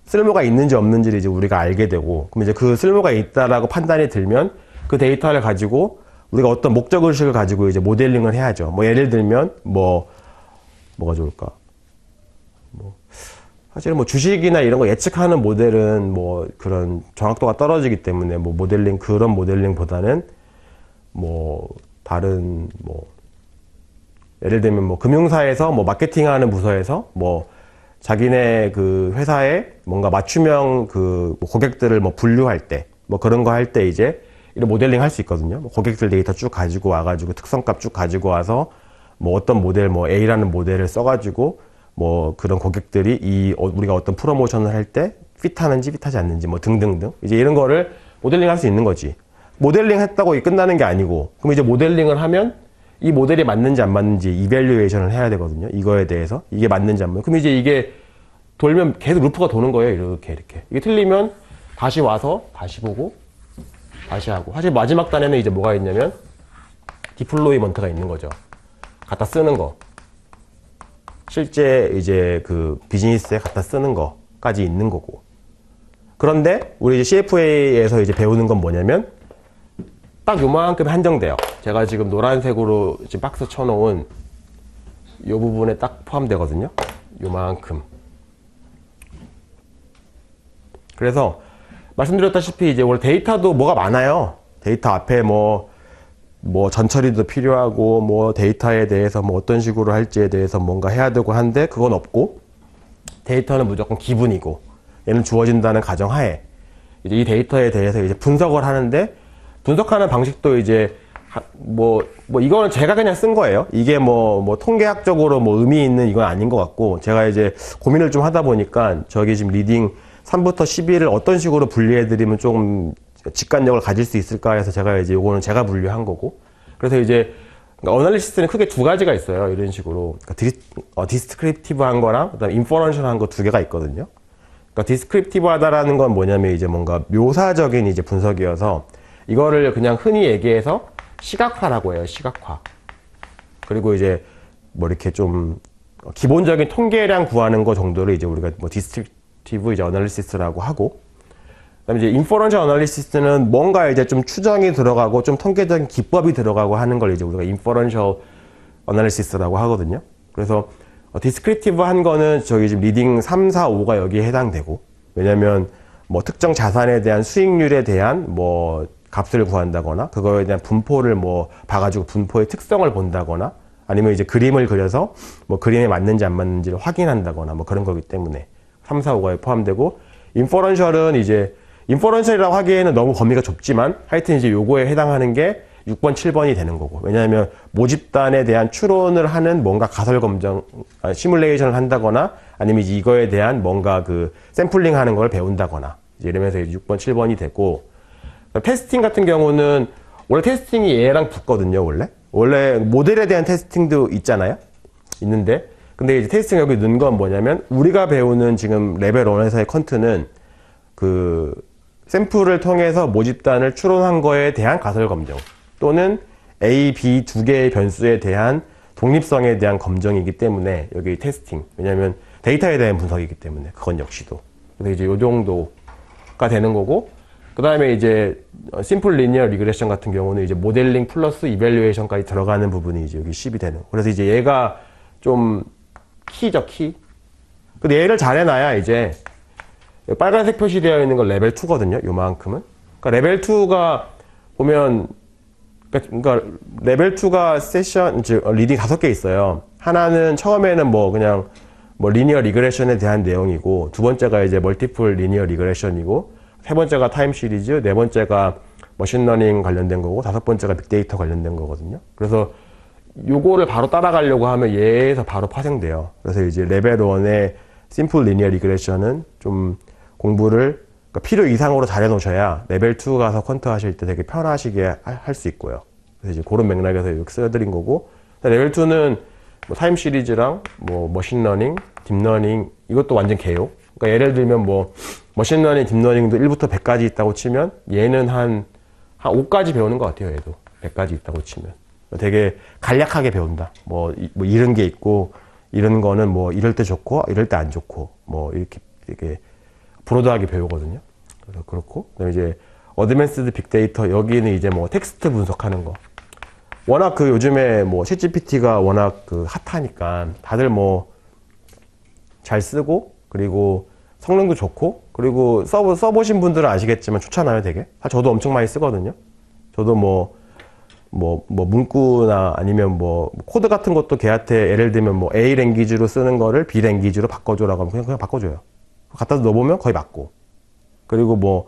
쓸모가 있는지 없는지를 이제 우리가 알게 되고 그럼 이제 그 쓸모가 있다라고 판단이 들면 그 데이터를 가지고 우리가 어떤 목적의식을 가지고 이제 모델링을 해야죠. 뭐 예를 들면 뭐가 좋을까? 사실은 뭐 주식이나 이런 거 예측하는 모델은 뭐 그런 정확도가 떨어지기 때문에 뭐 그런 모델링보다는 뭐 다른 예를 들면 뭐 금융사에서 뭐 마케팅하는 부서에서 뭐 자기네 그 회사에 뭔가 맞춤형 그 고객들을 뭐 분류할 때 뭐 그런 거 할 때 이제 이런 모델링 할 수 있거든요. 뭐 고객들 데이터 쭉 가지고 와가지고 특성값 쭉 가지고 와서 뭐 어떤 모델 뭐 A라는 모델을 써가지고 뭐 그런 고객들이 우리가 어떤 프로모션을 할 때 핏하는지 핏하지 않는지 뭐 등등등 이제 이런 거를 모델링 할 수 있는 거지. 모델링 했다고 끝나는 게 아니고 그럼 이제 모델링을 하면 이 모델이 맞는지 안 맞는지 이밸류에이션을 해야 되거든요. 이거에 대해서 이게 맞는지 안 맞는지. 그럼 이제 이게 돌면 계속 루프가 도는 거예요. 이렇게 이게 틀리면 다시 와서 다시 보고 다시 하고. 사실 마지막 단에는 이제 뭐가 있냐면 디플로이먼트가 있는 거죠. 갖다 쓰는 거. 실제 이제 그 비즈니스에 갖다 쓰는 거까지 있는 거고. 그런데 우리 이제 CFA에서 이제 배우는 건 뭐냐면 딱 요만큼 한정돼요. 제가 지금 노란색으로 지금 박스 쳐놓은 요 부분에 딱 포함되거든요. 요만큼. 그래서 말씀드렸다시피 이제 원래 데이터도 뭐가 많아요. 데이터 앞에 뭐 전처리도 필요하고 뭐 데이터에 대해서 뭐 어떤 식으로 할지에 대해서 뭔가 해야 되고 한데 그건 없고 데이터는 무조건 기분이고 얘는 주어진다는 가정하에 이제 이 데이터에 대해서 이제 분석을 하는데 분석하는 방식도 이제 이거는 제가 그냥 쓴 거예요. 이게 뭐 통계학적으로 뭐 의미 있는 이건 아닌 것 같고 제가 이제 고민을 좀 하다 보니까 저기 지금 리딩 3부터 12를 어떤 식으로 분리해드리면 조금 직관력을 가질 수 있을까 해서 제가 이제 요거는 제가 분류한 거고 그래서 이제 어널리시스는 크게 두 가지가 있어요. 이런 식으로 디스크립티브한 거랑 그다음에 인퍼런셜한 거 두 개가 있거든요. 그러니까 디스크립티브하다라는 건 뭐냐면 이제 뭔가 묘사적인 이제 분석이어서 이거를 그냥 흔히 얘기해서 시각화라고 해요. 시각화. 그리고 이제 뭐 이렇게 좀 기본적인 통계량 구하는 거 정도를 이제 우리가 뭐 디스크립티브 이제 어널리시스라고 하고 그다음에 이제 인퍼런셜 어널리시스는 뭔가 이제 좀 추정이 들어가고 좀 통계적인 기법이 들어가고 하는 걸 이제 우리가 인퍼런셜 어널리시스라고 하거든요. 그래서 디스크립티브 한 거는 저기 지금 리딩 3, 4, 5가 여기에 해당되고 왜냐면 뭐 특정 자산에 대한 수익률에 대한 뭐 값을 구한다거나 그거에 대한 분포를 뭐 봐가지고 분포의 특성을 본다거나 아니면 이제 그림을 그려서 뭐 그림에 맞는지 안 맞는지를 확인한다거나 뭐 그런 거기 때문에 3, 4, 5가 포함되고 인퍼런셜은 이제 인퍼런셜이라고 하기에는 너무 범위가 좁지만 하여튼 이제 요거에 해당하는 게 6번, 7번이 되는 거고 왜냐하면 모집단에 대한 추론을 하는 뭔가 가설 검정, 시뮬레이션을 한다거나 아니면 이제 이거에 대한 뭔가 그 샘플링 하는 걸 배운다거나 이제 이러면서 이제 6번, 7번이 되고 테스팅 같은 경우는 원래 테스팅이 얘랑 붙거든요. 원래 모델에 대한 테스팅도 있잖아요. 있는데 근데 이제 테스팅 여기 넣은 건 뭐냐면 우리가 배우는 지금 레벨 1에서의 컨트는 그 샘플을 통해서 모집단을 추론한 거에 대한 가설 검정 또는 A, B 두 개의 변수에 대한 독립성에 대한 검정이기 때문에 여기 테스팅 왜냐면 데이터에 대한 분석이기 때문에 그건 역시도 그래서 이제 요 정도가 되는 거고 그 다음에 이제 심플 리니어 리그레션 같은 경우는 이제 모델링 플러스 이밸류에이션까지 들어가는 부분이 이제 여기 10이 되는 거. 그래서 이제 얘가 좀 키죠, 키. 근데 얘를 잘 해놔야 이제 빨간색 표시되어 있는 건 레벨 2거든요. 요만큼은. 그러니까 레벨 2가 보면 그러니까 레벨 2가 세션 리딩 5개 있어요. 하나는 처음에는 뭐 그냥 뭐 리니어 리그레션에 대한 내용이고 두 번째가 이제 멀티플 리니어 리그레션이고 세 번째가 타임 시리즈, 네 번째가 머신러닝 관련된 거고 다섯 번째가 빅데이터 관련된 거거든요. 그래서 요거를 바로 따라가려고 하면 얘에서 바로 파생돼요. 그래서 이제 레벨 1의 심플 리니어 리그레션은 좀 공부를 그러니까 필요 이상으로 잘 해놓으셔야 레벨 2 가서 퀀트 하실 때 되게 편하시게 할 수 있고요. 그래서 이제 그런 맥락에서 이렇게 써드린 거고, 레벨 2는 뭐 타임 시리즈랑 뭐 머신러닝, 딥러닝 이것도 완전 개요. 그러니까 예를 들면 뭐 머신러닝, 딥러닝도 1부터 100까지 있다고 치면 얘는 한 5까지 배우는 것 같아요. 얘도 100까지 있다고 치면 되게 간략하게 배운다. 뭐 이런 게 있고 이런 거는 뭐 이럴 때 좋고 이럴 때 안 좋고 뭐 이렇게 브로드하게 배우거든요. 그래서 그렇고, 그다음에 이제 어드밴스드 빅데이터, 여기는 이제 뭐 텍스트 분석하는 거. 워낙 그 요즘에 뭐 챗GPT가 워낙 그 핫하니까 다들 뭐 잘 쓰고, 그리고 성능도 좋고, 그리고 써보신 분들은 아시겠지만 좋잖아요, 되게. 저도 엄청 많이 쓰거든요. 저도 뭐 문구나 아니면 뭐 코드 같은 것도 걔한테 예를 들면 뭐 A 랭귀지로 쓰는 거를 B 랭귀지로 바꿔줘라고 하면 그냥 바꿔줘요. 갖다 넣어보면 거의 맞고. 그리고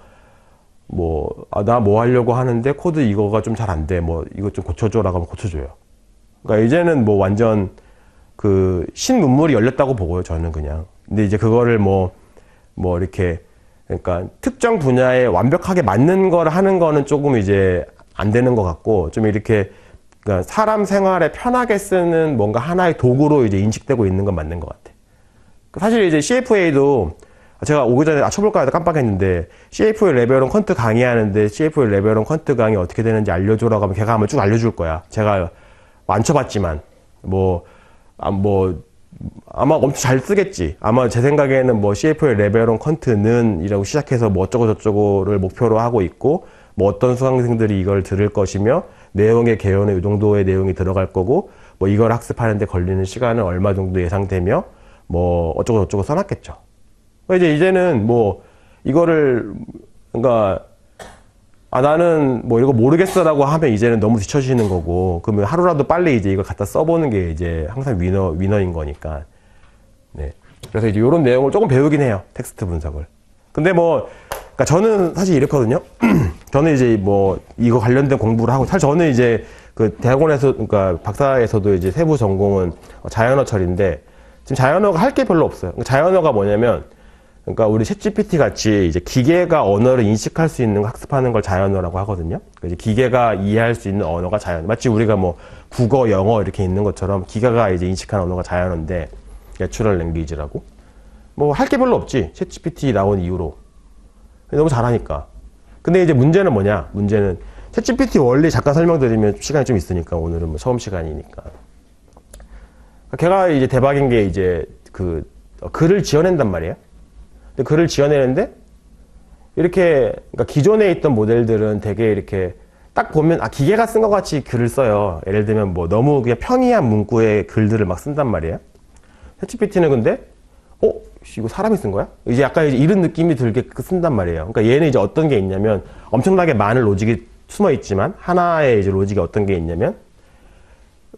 나 뭐 하려고 하는데 코드 이거가 좀 잘 안 돼. 뭐 이거 좀 고쳐줘라고 하면 고쳐줘요. 그러니까 이제는 뭐 완전 그 신문물이 열렸다고 보고요, 저는 그냥. 근데 이제 그거를 뭐 이렇게, 그러니까 특정 분야에 완벽하게 맞는 걸 하는 거는 조금 이제 안 되는 것 같고, 좀 이렇게, 그러니까 사람 생활에 편하게 쓰는 뭔가 하나의 도구로 이제 인식되고 있는 건 맞는 것 같아. 사실 이제 CFA도 제가 오기 전에 쳐볼까 해도 깜빡했는데, CFA 레벨 1 퀀트 강의하는데 CFA 레벨 1 퀀트 강의 어떻게 되는지 알려줘라고 하면 걔가 아마 쭉 알려줄 거야. 제가 안 쳐봤지만 아마 엄청 잘 쓰겠지. 아마 제 생각에는 뭐 CFA 레벨 1 퀀트는 이라고 시작해서 뭐 어쩌고 저쩌고를 목표로 하고 있고, 뭐 어떤 수강생들이 이걸 들을 것이며 내용의 개요는 이 정도의 내용이 들어갈 거고, 뭐 이걸 학습하는데 걸리는 시간은 얼마 정도 예상되며 뭐 어쩌고 저쩌고 써놨겠죠. 이제는 뭐 이거를, 그러니까 나는 뭐 이거 모르겠어라고 하면 이제는 너무 뒤처지는 거고, 그러면 하루라도 빨리 이제 이걸 갖다 써보는 게 이제 항상 위너인 거니까. 네. 그래서 이제 이런 내용을 조금 배우긴 해요, 텍스트 분석을. 근데 그러니까 저는 사실 이렇거든요. 저는 이제 뭐 이거 관련된 공부를 하고, 사실 저는 이제 그 대학원에서, 그러니까 박사에서도 이제 세부 전공은 자연어 처리인데, 지금 자연어가 할 게 별로 없어요. 자연어가 뭐냐면, 그러니까 우리 챗GPT 같이 이제 기계가 언어를 인식할 수 있는 거 학습하는 걸 자연어라고 하거든요. 이제 기계가 이해할 수 있는 언어가 자연어. 마치 우리가 뭐 국어, 영어 이렇게 있는 것처럼 기계가 이제 인식하는 언어가 자연어인데, 내추럴 랭귀지라고. 뭐 할 게 별로 없지. 챗GPT 나온 이후로. 너무 잘하니까. 근데 이제 문제는 뭐냐? 문제는 챗GPT 원리 잠깐 설명드리면 시간이 좀 있으니까, 오늘은 뭐 처음 시간이니까. 걔가 이제 대박인 게 이제 글을 지어낸단 말이에요. 근데 글을 지어내는데 이렇게, 그러니까 기존에 있던 모델들은 되게 이렇게 딱 보면 기계가 쓴 것 같이 글을 써요. 예를 들면 뭐 너무 그냥 평이한 문구의 글들을 막 쓴단 말이에요. 챗GPT는 근데 이거 사람이 쓴 거야? 이제 약간 이제 이런 느낌이 들게 쓴단 말이에요. 그러니까 얘는 이제 어떤 게 있냐면, 엄청나게 많은 로직이 숨어 있지만 하나의 이제 로직이 어떤 게 있냐면,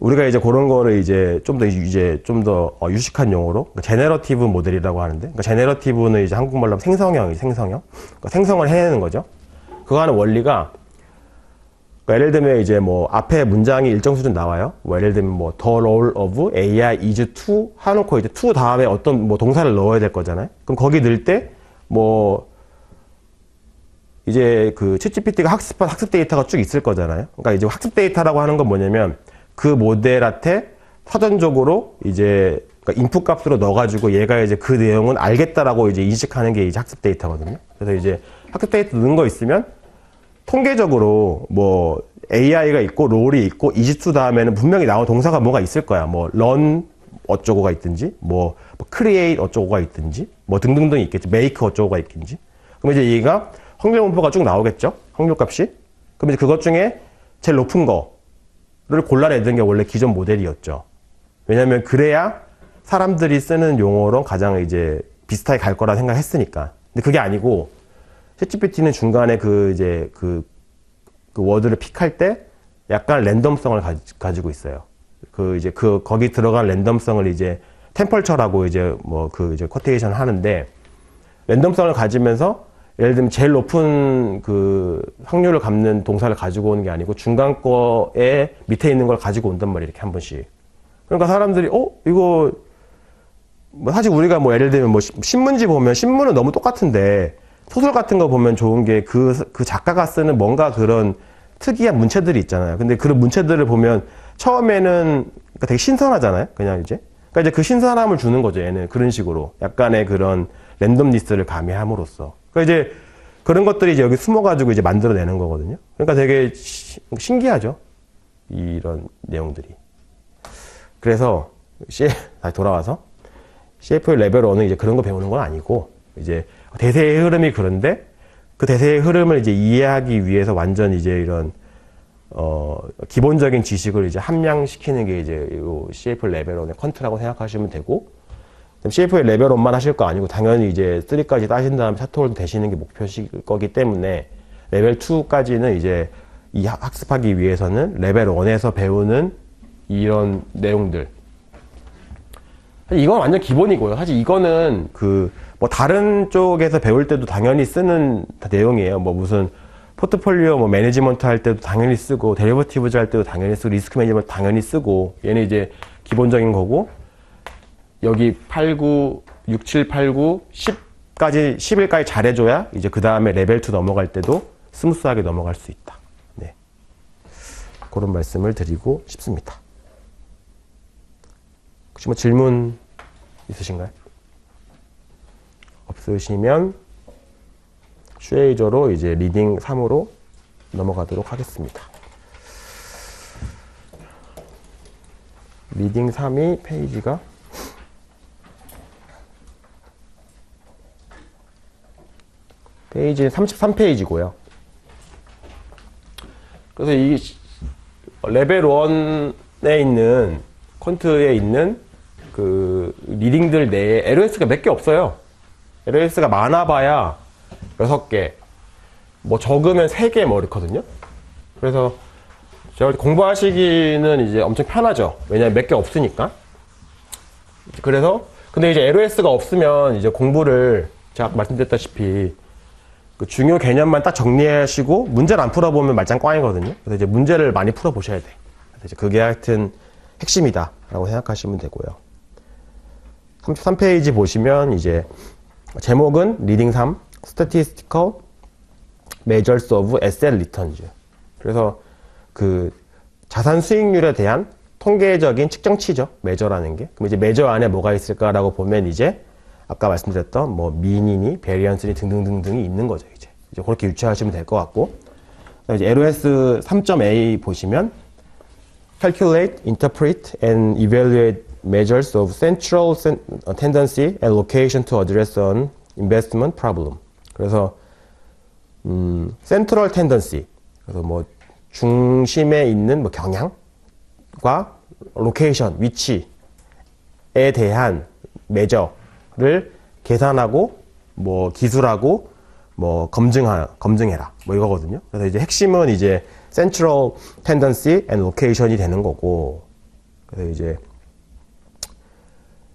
우리가 이제 그런 거를 이제 좀 더 유식한 용어로 제네러티브 모델이라고 하는데, 그러니까 제네러티브는 이제 한국말로 하면 생성형. 그러니까 생성을 해내는 거죠. 그거 하는 원리가, 그러니까 예를 들면 이제 뭐 앞에 문장이 일정 수준 나와요. 뭐 예를 들면 뭐 the role of AI is to 해놓고 이제 to 다음에 어떤 뭐 동사를 넣어야 될 거잖아요. 그럼 거기 넣을 때 뭐 이제 그 챗GPT가 학습한 학습 데이터가 쭉 있을 거잖아요. 그러니까 이제 학습 데이터라고 하는 건 뭐냐면, 그 모델한테 사전적으로 이제 그러니까 인풋 값으로 넣어가지고 얘가 이제 그 내용은 알겠다라고 이제 인식하는 게 이제 학습 데이터거든요. 그래서 이제 학습 데이터 넣은 거 있으면 통계적으로 뭐 AI가 있고 롤이 있고 이지투 다음에는 분명히 나온 동사가 뭐가 있을 거야. 뭐 run 어쩌고가 있든지, 뭐 create 어쩌고가 있든지, 뭐 등등등 있겠지. make 어쩌고가 있든지. 그럼 이제 얘가 확률 분포가 쭉 나오겠죠. 확률 값이. 그럼 이제 그것 중에 제일 높은 거를 골라내던 게 원래 기존 모델이었죠. 왜냐면 그래야 사람들이 쓰는 용어로 가장 이제 비슷하게 갈 거라 생각했으니까. 근데 그게 아니고, 챗GPT는 중간에 그 워드를 픽할 때 약간 랜덤성을 가지고 있어요. 거기 들어간 랜덤성을 이제 템펄처라고 이제 이제 쿼테이션 하는데, 랜덤성을 가지면서 예를 들면 제일 높은 그 확률을 갚는 동사를 가지고 오는 게 아니고 중간 거에 밑에 있는 걸 가지고 온단 말이에요. 이렇게 한 번씩. 그러니까 사람들이 이거 뭐 사실 우리가 뭐 예를 들면 뭐 신문지 보면 신문은 너무 똑같은데 소설 같은 거 보면 좋은 게 그 작가가 쓰는 뭔가 그런 특이한 문체들이 있잖아요. 근데 그런 문체들을 보면 처음에는 그러니까 되게 신선하잖아요. 그냥 이제. 그러니까 이제 그 신선함을 주는 거죠. 얘는 그런 식으로 약간의 그런 랜덤리스를 가미함으로써. 그러니까 이제 그런 것들이 이제 여기 숨어가지고 이제 만들어내는 거거든요. 그러니까 되게 신기하죠. 이런 내용들이. 그래서 다시 돌아와서 CFA 레벨 1은 이제 그런 거 배우는 건 아니고 이제 대세의 흐름이 그런데 그 대세의 흐름을 이제 이해하기 위해서 완전 이제 이런 기본적인 지식을 이제 함량시키는 게 이제 요 CFA 레벨 1의 퀀트라고 생각하시면 되고, CFA 레벨 1만 하실 거 아니고 당연히 이제 3까지 따신 다음에 샤토홀도 되시는 게 목표실 거기 때문에 레벨 2까지는 이제 이 학습하기 위해서는 레벨 1에서 배우는 이런 내용들. 사실 이건 완전 기본이고요. 사실 이거는 뭐 다른 쪽에서 배울 때도 당연히 쓰는 내용이에요. 뭐 무슨 포트폴리오 뭐 매니지먼트 할 때도 당연히 쓰고, 데리버티브즈 할 때도 당연히 쓰고, 리스크 매니지먼트 당연히 쓰고, 얘는 이제 기본적인 거고, 여기 8, 9, 6, 7, 8, 9, 10까지, 11까지 잘해줘야 이제 그 다음에 레벨 2 넘어갈 때도 스무스하게 넘어갈 수 있다. 네. 그런 말씀을 드리고 싶습니다. 혹시 뭐 질문 있으신가요? 없으시면 슈에이저로 이제 리딩 3으로 넘어가도록 하겠습니다. 리딩 3이 페이지가 페이지는 33페이지고요. 그래서 이 레벨 1에 있는 퀀트에 있는 그 리딩들 내에 LOS가 몇 개 없어요. LOS가 많아봐야 6개, 뭐 적으면 3개 뭐 이렇거든요. 그래서 제가 공부하시기는 이제 엄청 편하죠. 왜냐면 몇 개 없으니까. 그래서 근데 이제 LOS가 없으면 이제 공부를 제가 아까 말씀드렸다시피 그 중요 개념만 딱 정리하시고 문제를 안 풀어보면 말짱 꽝이거든요. 그래서 이제 문제를 많이 풀어보셔야 돼. 그래서 이제 그게 하여튼 핵심이다라고 생각하시면 되고요. 33페이지 보시면 이제 제목은 리딩 3 Statistical Measures of Asset Returns. 그래서 그 자산 수익률에 대한 통계적인 측정치죠. 매저라는 게. 그럼 이제 매저 안에 뭐가 있을까라고 보면 이제 아까 말씀드렸던 뭐 민이니 베리언스니 등등등등이 있는 거죠. 이제 그렇게 유추하시면 될 것 같고, 이제 LOS 3.A 보시면 Calculate, Interpret, and Evaluate Measures of Central Tendency and Location to Address an Investment Problem. 그래서 Central Tendency, 그래서 뭐 중심에 있는 뭐 경향과 Location, 위치에 대한 매저를 계산하고 뭐 기술하고 뭐 검증해라 뭐 이거거든요. 그래서 이제 핵심은 이제 Central Tendency and Location이 되는 거고, 그래서 이제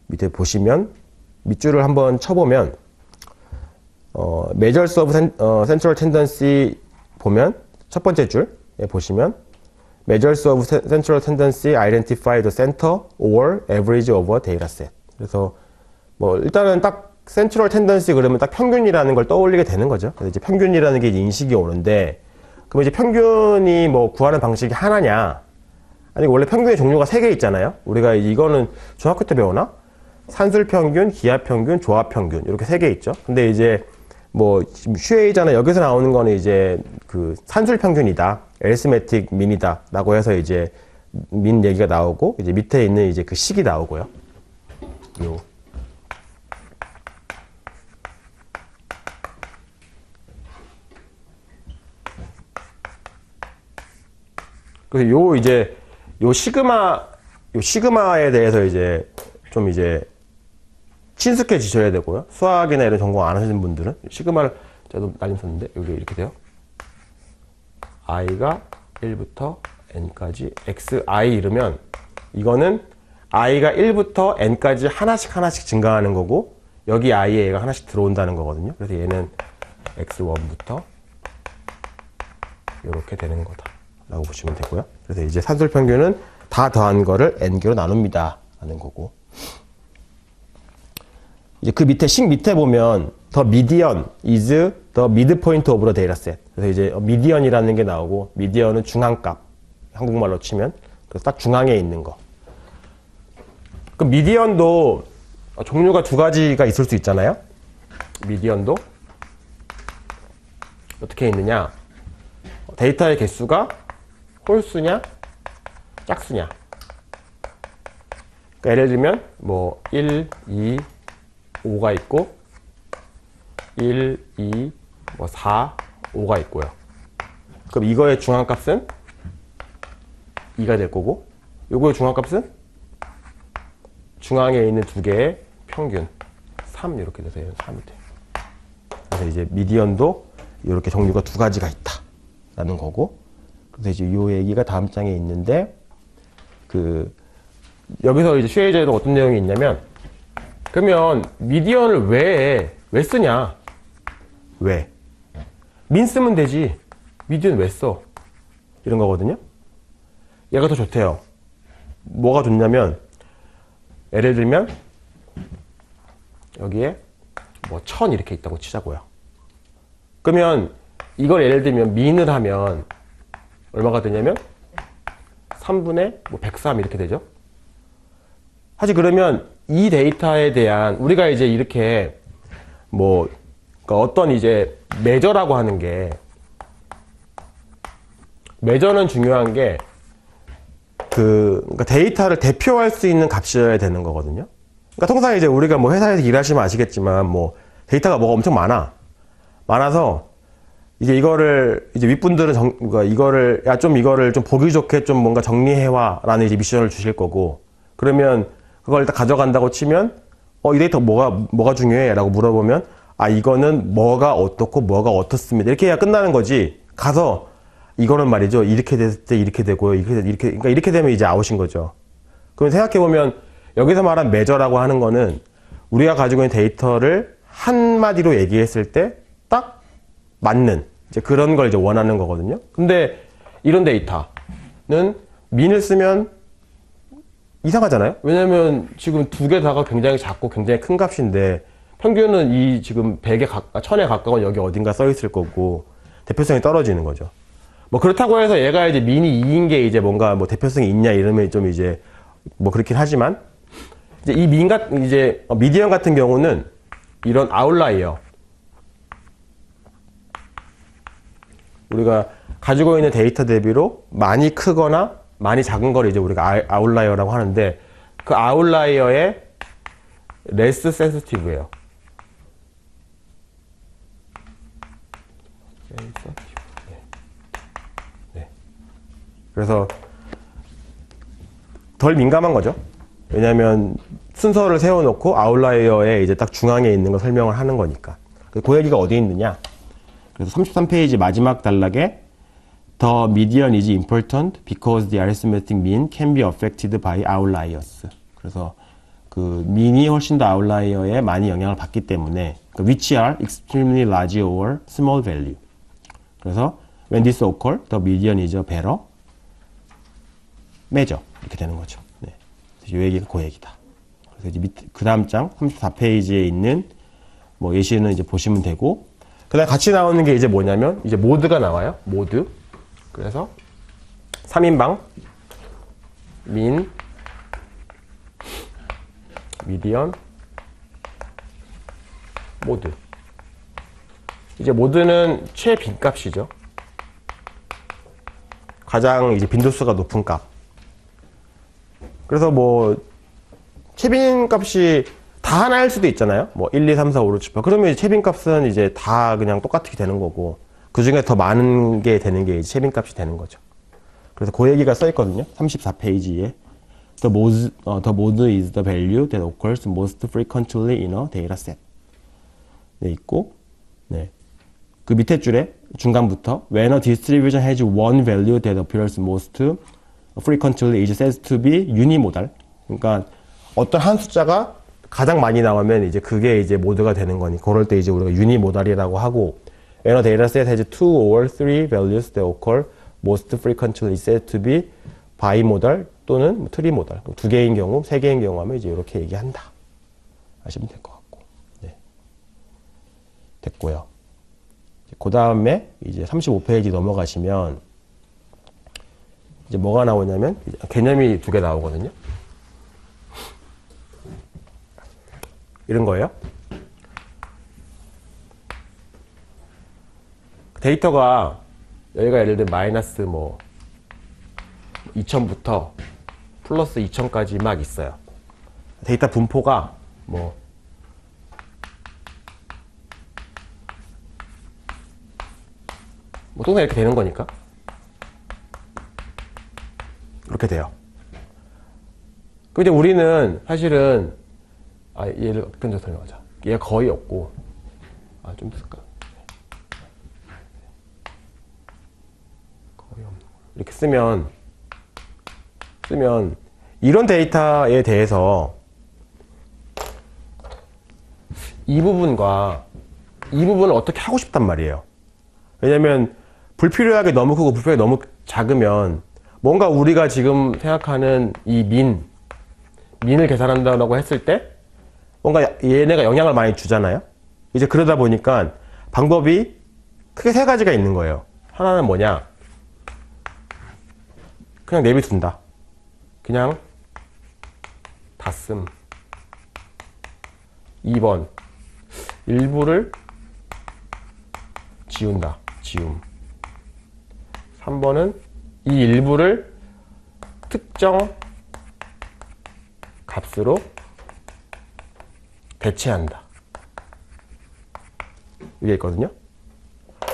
밑에 보시면 밑줄을 한번 쳐보면 Measures of Central Tendency 보면 첫 번째 줄에 보시면 Measures of Central Tendency identify the center or average over dataset. 그래서 뭐 일단은 딱 Central Tendency 그러면 딱 평균이라는 걸 떠올리게 되는 거죠. 그래서 이제 평균이라는 게 이제 인식이 오는데, 그럼 이제 평균이 뭐 구하는 방식이 하나냐? 아니 원래 평균의 종류가 3개 있잖아요. 우리가 이거는 중학교 때 배우나? 산술 평균, 기하 평균, 조합 평균 이렇게 3개 있죠. 근데 이제 뭐 슈에이저나 여기서 나오는 거는 이제 그 산술 평균이다, 에리스메틱 민이다라고 해서 이제 민 얘기가 나오고, 이제 밑에 있는 이제 그 식이 나오고요. 그래서 요 시그마에 대해서 이제 좀 이제 친숙해지셔야 되고요. 수학이나 이런 전공 안 하시는 분들은 시그마를 저도 날림 썼는데 여기 이렇게 돼요. i가 1부터 n까지 xi 이러면 이거는 i가 1부터 n까지 하나씩 증가하는 거고, 여기 i에 얘가 하나씩 들어온다는 거거든요. 그래서 얘는 x1부터 이렇게 되는 거다 라고 보시면 되고요. 그래서 이제 산술 평균은 다 더한 거를 n개로 나눕니다 라는 거고, 이제 그 밑에 식 밑에 보면 the median is the midpoint of the dataset. 그래서 이제 median이라는 게 나오고 median은 중앙값. 한국말로 치면 그래서 딱 중앙에 있는 거. 그 median도 종류가 두 가지가 있을 수 있잖아요. median도 어떻게 있느냐? 데이터의 개수가 홀수냐, 짝수냐. 그러니까 예를 들면 뭐 1, 2, 5가 있고 1, 2, 뭐 4, 5가 있고요. 그럼 이거의 중앙값은 2가 될 거고 요거의 중앙값은 중앙에 있는 두 개의 평균 3 이렇게 돼서 얘는 3이 돼요. 그래서 이제 미디언도 이렇게 종류가 두 가지가 있다 라는 거고, 그래서 이제 이 얘기가 다음 장에 있는데, 여기서 이제 슈에이저에도 어떤 내용이 있냐면, 그러면 미디언을 왜 쓰냐? 왜? 민 쓰면 되지. 미디언 왜 써? 이런 거거든요. 얘가 더 좋대요. 뭐가 좋냐면, 예를 들면 여기에 뭐 1000 이렇게 있다고 치자고요. 그러면 이걸 예를 들면 민을 하면 얼마가 되냐면 3분의 뭐 103 이렇게 되죠. 사실 그러면 이 데이터에 대한 우리가 이제 이렇게 뭐 그러니까 어떤 이제 매저라고 하는 게, 매저는 중요한 게 그러니까 데이터를 대표할 수 있는 값이어야 되는 거거든요. 그러니까 통상 이제 우리가 뭐 회사에서 일하시면 아시겠지만 뭐 데이터가 뭐가 엄청 많아서 이제 이거를 이제 윗분들은 그러니까 이거를 이거를 좀 보기 좋게 좀 뭔가 정리해와라는 이제 미션을 주실 거고, 그러면 그걸 일단 가져간다고 치면 이 데이터 뭐가 중요해라고 물어보면 이거는 뭐가 어떻고 뭐가 어떻습니다 이렇게 해야 끝나는 거지. 가서 이거는 말이죠. 이렇게 됐을 때 이렇게 되고요. 그러니까 이렇게 되면 이제 아웃인 거죠. 그럼 생각해보면 여기서 말한 매저라고 하는 거는 우리가 가지고 있는 데이터를 한마디로 얘기했을 때 딱 맞는 이제 그런 걸 이제 원하는 거거든요. 근데 이런 데이터는 민을 쓰면 이상하잖아요. 왜냐면 지금 두 개 다가 굉장히 작고 굉장히 큰 값인데 평균은 이 지금 1000에 가까운 여기 어딘가 써 있을 거고 대표성이 떨어지는 거죠. 뭐 그렇다고 해서 얘가 이제 민이 2인 게 이제 뭔가 뭐 대표성이 있냐 이러면 좀 이제 뭐 그렇긴 하지만, 이제 이 미디언 같은 경우는 이런 아웃라이어, 우리가 가지고 있는 데이터 대비로 많이 크거나 많이 작은 걸 이제 우리가 아웃라이어라고 하는데, 그 아웃라이어의 less sensitive예요. 그래서 덜 민감한 거죠. 왜냐하면 순서를 세워놓고 아웃라이어에 이제 딱 중앙에 있는 거 설명을 하는 거니까. 그 얘기가 어디 있느냐? 그래서 33페이지 마지막 단락에 The median is important because the arithmetic mean can be affected by outliers. 그래서 그 민이 훨씬 더 아웃라이어에 많이 영향을 받기 때문에 which are extremely large or small value. 그래서 when this occurs, the median is a better measure. 이렇게 되는 거죠. 네. 이 얘기가 그 얘기다. 그래서 이제 그 다음 장 34페이지에 있는 뭐 예시는 이제 보시면 되고, 그 다음에 같이 나오는 게 이제 뭐냐면 이제 모드가 나와요. 모드. 그래서 3인방 민, 미디언, 모드. 이제 모드는 최빈값이죠. 가장 이제 빈도수가 높은 값. 그래서 뭐 최빈값이 다 하나일 수도 있잖아요. 뭐 1, 2, 3, 4, 5, 6, 7, 8. 그러면 이제 최빈값은 이제 다 그냥 똑같게 되는 거고, 그 중에 더 많은 게 되는 게 이제 최빈값이 되는 거죠. 그래서 그 얘기가 써 있거든요. 34페이지에 the mode is the value that occurs most frequently in a data set. 네, 있고, 네. 그 밑에 줄에 중간부터 when a distribution has one value that appears most frequently is said to be unimodal. 그러니까 어떤 한 숫자가 가장 많이 나오면 이제 그게 이제 모드가 되는 거니, 그럴 때 이제 우리가 unimodal이라고 하고, when a data set has two or three values that occur most frequently is said to be bimodal 또는 trimodal. 두 개인 경우, 세 개인 경우 하면 이제 이렇게 얘기한다. 아시면 될 것 같고. 됐고요. 그 다음에 이제 35페이지 넘어가시면 이제 뭐가 나오냐면 개념이 두 개 나오거든요. 이런 거예요. 데이터가 여기가 예를 들면 마이너스 뭐 2000부터 플러스 2000까지 막 있어요. 데이터 분포가 뭐 동네 이렇게 되는 거니까 이렇게 돼요. 근데 우리는 사실은 얘를 끊어 설명하자. 얘가 거의 없고 좀 쓸까? 거의 없는 거. 이렇게 쓰면 이런 데이터에 대해서 이 부분과 이 부분을 어떻게 하고 싶단 말이에요. 왜냐면 불필요하게 너무 크고 불필요하게 너무 작으면 뭔가 우리가 지금 생각하는 이 민을 계산한다고 했을 때 뭔가 얘네가 영향을 많이 주잖아요. 이제 그러다 보니까 방법이 크게 세 가지가 있는 거예요. 하나는 뭐냐? 그냥 내비둔다. 그냥 다 씀. 2번 일부를 지운다. 지움. 3번은 이 일부를 특정 값으로 대체한다. 이게 있거든요.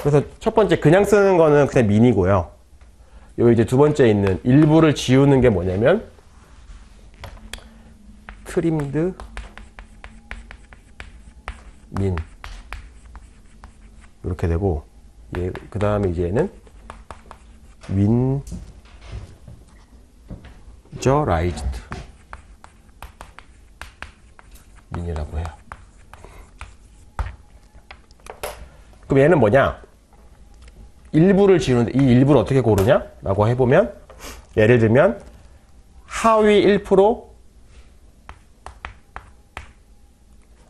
그래서 첫 번째 그냥 쓰는 거는 그냥 민이고요. 요 이제 두 번째 있는 일부를 지우는 게 뭐냐면 트림드 민 이렇게 되고 그 다음에 이제 얘는 윈저라이즈드 민이라고 해요. 그럼 얘는 뭐냐? 일부를 지우는데 이 일부를 어떻게 고르냐? 라고 해보면 예를 들면 하위 1%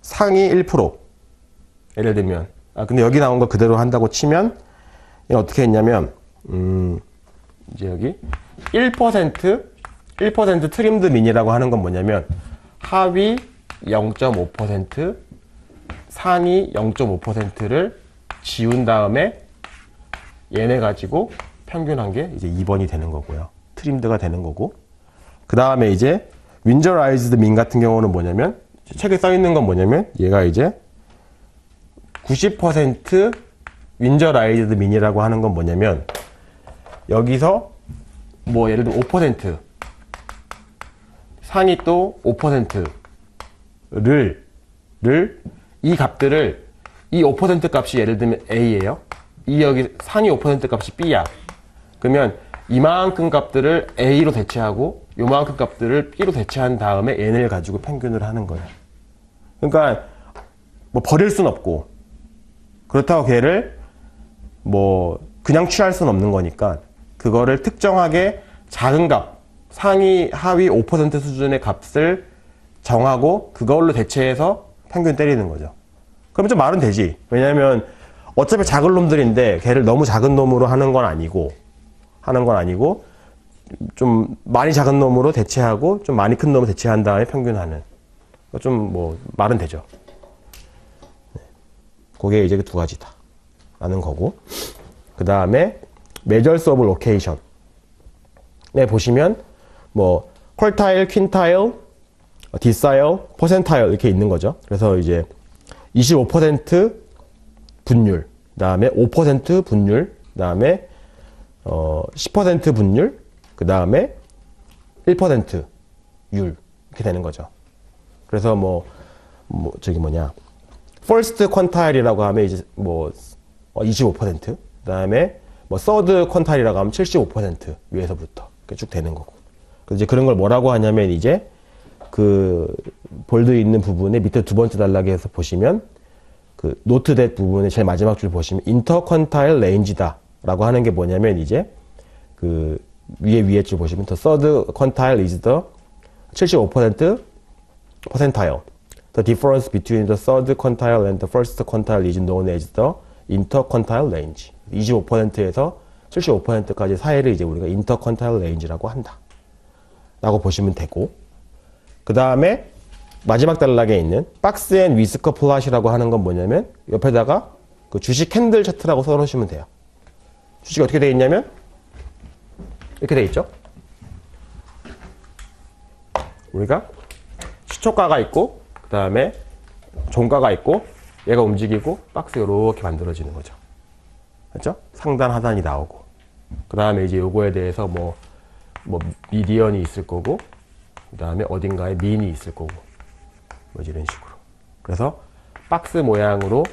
상위 1% 예를 들면 근데 여기 나온 거 그대로 한다고 치면 어떻게 했냐면 이제 여기 1% 트림드 민이라고 하는 건 뭐냐면 하위 0.5% 상위 0.5%를 지운 다음에 얘네 가지고 평균한 게 이제 2번이 되는 거고요. 트림드가 되는 거고 그 다음에 이제 윈저라이즈드 민 같은 경우는 뭐냐면 책에 써 있는 건 뭐냐면 얘가 이제 90% 윈저라이즈드 민이라고 하는 건 뭐냐면 여기서 뭐 예를 들면 5% 상위 또 5%를 이 값들을 이 5% 값이 예를 들면 A예요. 이 여기 상위 5% 값이 B야. 그러면 이만큼 값들을 A로 대체하고 요만큼 값들을 B로 대체한 다음에 N을 가지고 평균을 하는 거예요. 그러니까 뭐 버릴 순 없고 그렇다고 걔를 뭐 그냥 취할 순 없는 거니까 그거를 특정하게 작은 값 상위 하위 5% 수준의 값을 정하고 그걸로 대체해서 평균 때리는 거죠. 그럼 좀 말은 되지. 왜냐면 어차피 작은 놈들인데 걔를 너무 작은 놈으로 하는 건 아니고 좀 많이 작은 놈으로 대체하고 좀 많이 큰 놈으로 대체한 다음에 평균하는 좀 뭐 말은 되죠. 그게 이제 두 가지다 라는 거고 그 다음에 measures of location 네 보시면 뭐 퀄타일, 퀸타일, 디사일, 퍼센타일 이렇게 있는 거죠. 그래서 이제 25% 분율, 그 다음에 5% 분율, 그 다음에 10% 분율, 그 다음에 1% 율 이렇게 되는 거죠. 그래서 저기 first quintile이라고 하면 이제 25%, 그 다음에 third quintile이라고 하면 75% 위에서부터 이렇게 쭉 되는 거고. 그래서 이제 그런 걸 뭐라고 하냐면 이제 그 볼드 있는 부분에 밑에 두 번째 단락에서 보시면 그 노트 댓 부분에 제일 마지막 줄 보시면 interquintile range다 라고 하는 게 뭐냐면 이제 그 위에 줄 보시면 the third quintile is the 75% percentile The difference between the third quantile and the first quantile is known as the interquantile range. 25%에서 75%까지 사이를 이제 우리가 interquantile range라고 한다. 라고 보시면 되고, 그 다음에 마지막 단락에 있는 박스 앤 위스커 플롯이라고 하는 건 뭐냐면 옆에다가 그 주식 캔들 차트라고 써놓으시면 돼요. 주식이 어떻게 되어 있냐면 이렇게 되어 있죠. 우리가 시초가가 있고 그 다음에 종가가 있고 얘가 움직이고 박스가 이렇게 만들어지는 거죠. 맞죠? 상단 하단이 나오고 그 다음에 이제 요거에 대해서 뭐 미디언이 있을 거고 그 다음에 어딘가에 민이 있을 거고 뭐 이런 식으로. 그래서 박스 모양으로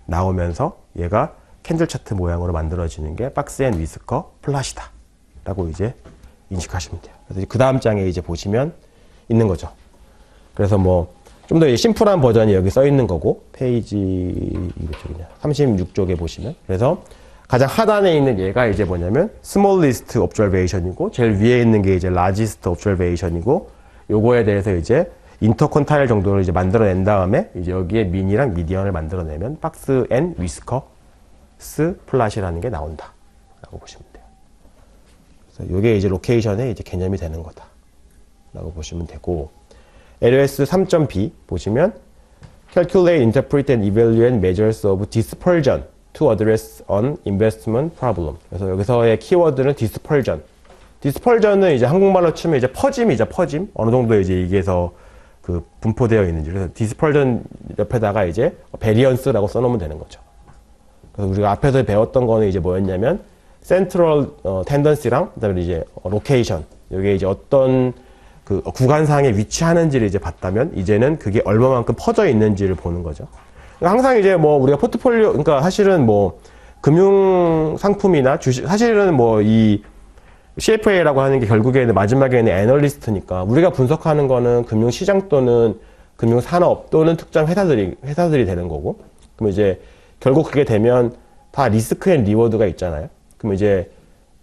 나오면서 얘가 캔들 차트 모양으로 만들어지는 게 박스 앤 위스커 플랫이다 라고 이제 인식하시면 돼요. 그래서 그 다음 장에 이제 보시면 있는 거죠. 그래서 뭐 좀 더 심플한 버전이 여기 써 있는 거고 페이지 36쪽에 보시면 그래서 가장 하단에 있는 얘가 이제 뭐냐면 smallest observation이고 제일 위에 있는 게 이제 largest observation이고 요거에 대해서 이제 인터컨타일 정도를 이제 만들어낸 다음에 이제 여기에 민이랑 미디언을 만들어내면 박스 앤 위스커스 플랫이라는 게 나온다 라고 보시면 돼요. 그래서 요게 이제 로케이션의 이제 개념이 되는 거다 라고 보시면 되고, LOS 3.b 보시면 Calculate, Interpret and Evaluate Measures of Dispersion to Address an Investment Problem. 그래서 여기서의 키워드는 Dispersion. Dispersion은 이제 한국말로 치면 이제 퍼짐이죠, 퍼짐. 어느 정도 이제 이게서 그 분포되어 있는지. 그래서 Dispersion 옆에다가 이제 Variance라고 써놓으면 되는 거죠. 그래서 우리가 앞에서 배웠던 거는 이제 뭐였냐면 Central Tendency랑 그다음에 이제 Location. 이게 이제 어떤 그 구간상에 위치하는지를 이제 봤다면 이제는 그게 얼마만큼 퍼져 있는지를 보는 거죠. 그러니까 항상 이제 뭐 우리가 포트폴리오, 그러니까 사실은 뭐 금융 상품이나 주식, 사실은 뭐 이 CFA라고 하는 게 결국에는 마지막에는 애널리스트니까 우리가 분석하는 거는 금융 시장 또는 금융 산업 또는 특정 회사들이 되는 거고, 그럼 이제 결국 그게 되면 다 리스크 앤 리워드가 있잖아요. 그럼 이제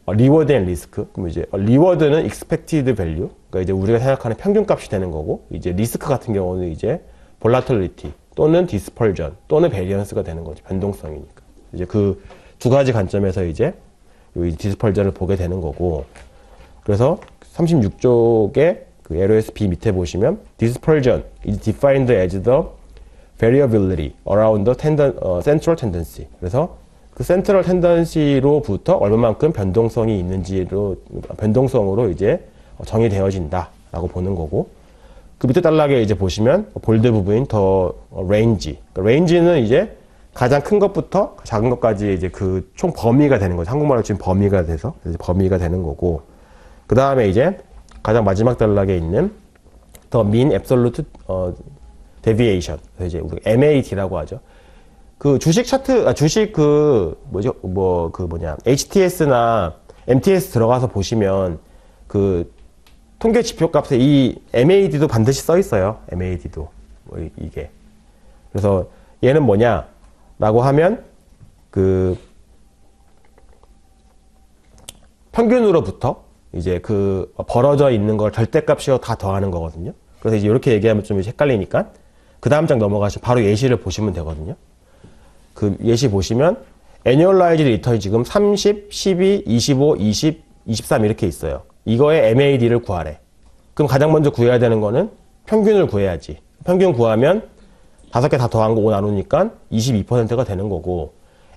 리워드 앤 리스크. 그럼 이제 리워드는 expected value. 그러니까 이제 우리가 생각하는 평균값이 되는 거고, 이제 리스크 같은 경우는 이제 volatility 또는 dispersion 또는 variance가 되는 거죠. 변동성이니까. 이제 그 두 가지 관점에서 이제 이 dispersion을 보게 되는 거고, 그래서 36쪽에 그 LOSB 밑에 보시면 dispersion is defined as the variability around the central tendency. 그래서 그 센트럴 텐던시로부터 얼마만큼 변동성이 있는지로 변동성으로 이제 정의되어진다라고 보는 거고, 그 밑에 단락에 이제 보시면 볼드 부분인 더 레인지. 그러니까 레인지는 이제 가장 큰 것부터 작은 것까지 이제 그 총 범위가 되는 거죠. 한국말로 지금 범위가 돼서 범위가 되는 거고, 그 다음에 이제 가장 마지막 단락에 있는 더 mean absolute deviation. 그래서 이제 우리가 MAT라고 하죠. 그 주식 차트, 주식 그, HTS나 MTS 들어가서 보시면 그 통계 지표 값에 이 MAD도 반드시 써 있어요. MAD도. 이게. 그래서 얘는 뭐냐? 라고 하면 그 평균으로부터 이제 그 벌어져 있는 걸 절대값이요 다 더하는 거거든요. 그래서 이제 이렇게 얘기하면 좀 헷갈리니까 그 다음 장 넘어가시면 바로 예시를 보시면 되거든요. 그 예시 보시면 annualized return이 지금 30, 12, 25, 20, 23 이렇게 있어요. 이거의 MAD를 구하래. 그럼 가장 먼저 구해야 되는 거는 평균을 구해야지. 평균 구하면 5개 다 더한 거 5 나누니까 22%가 되는 거고,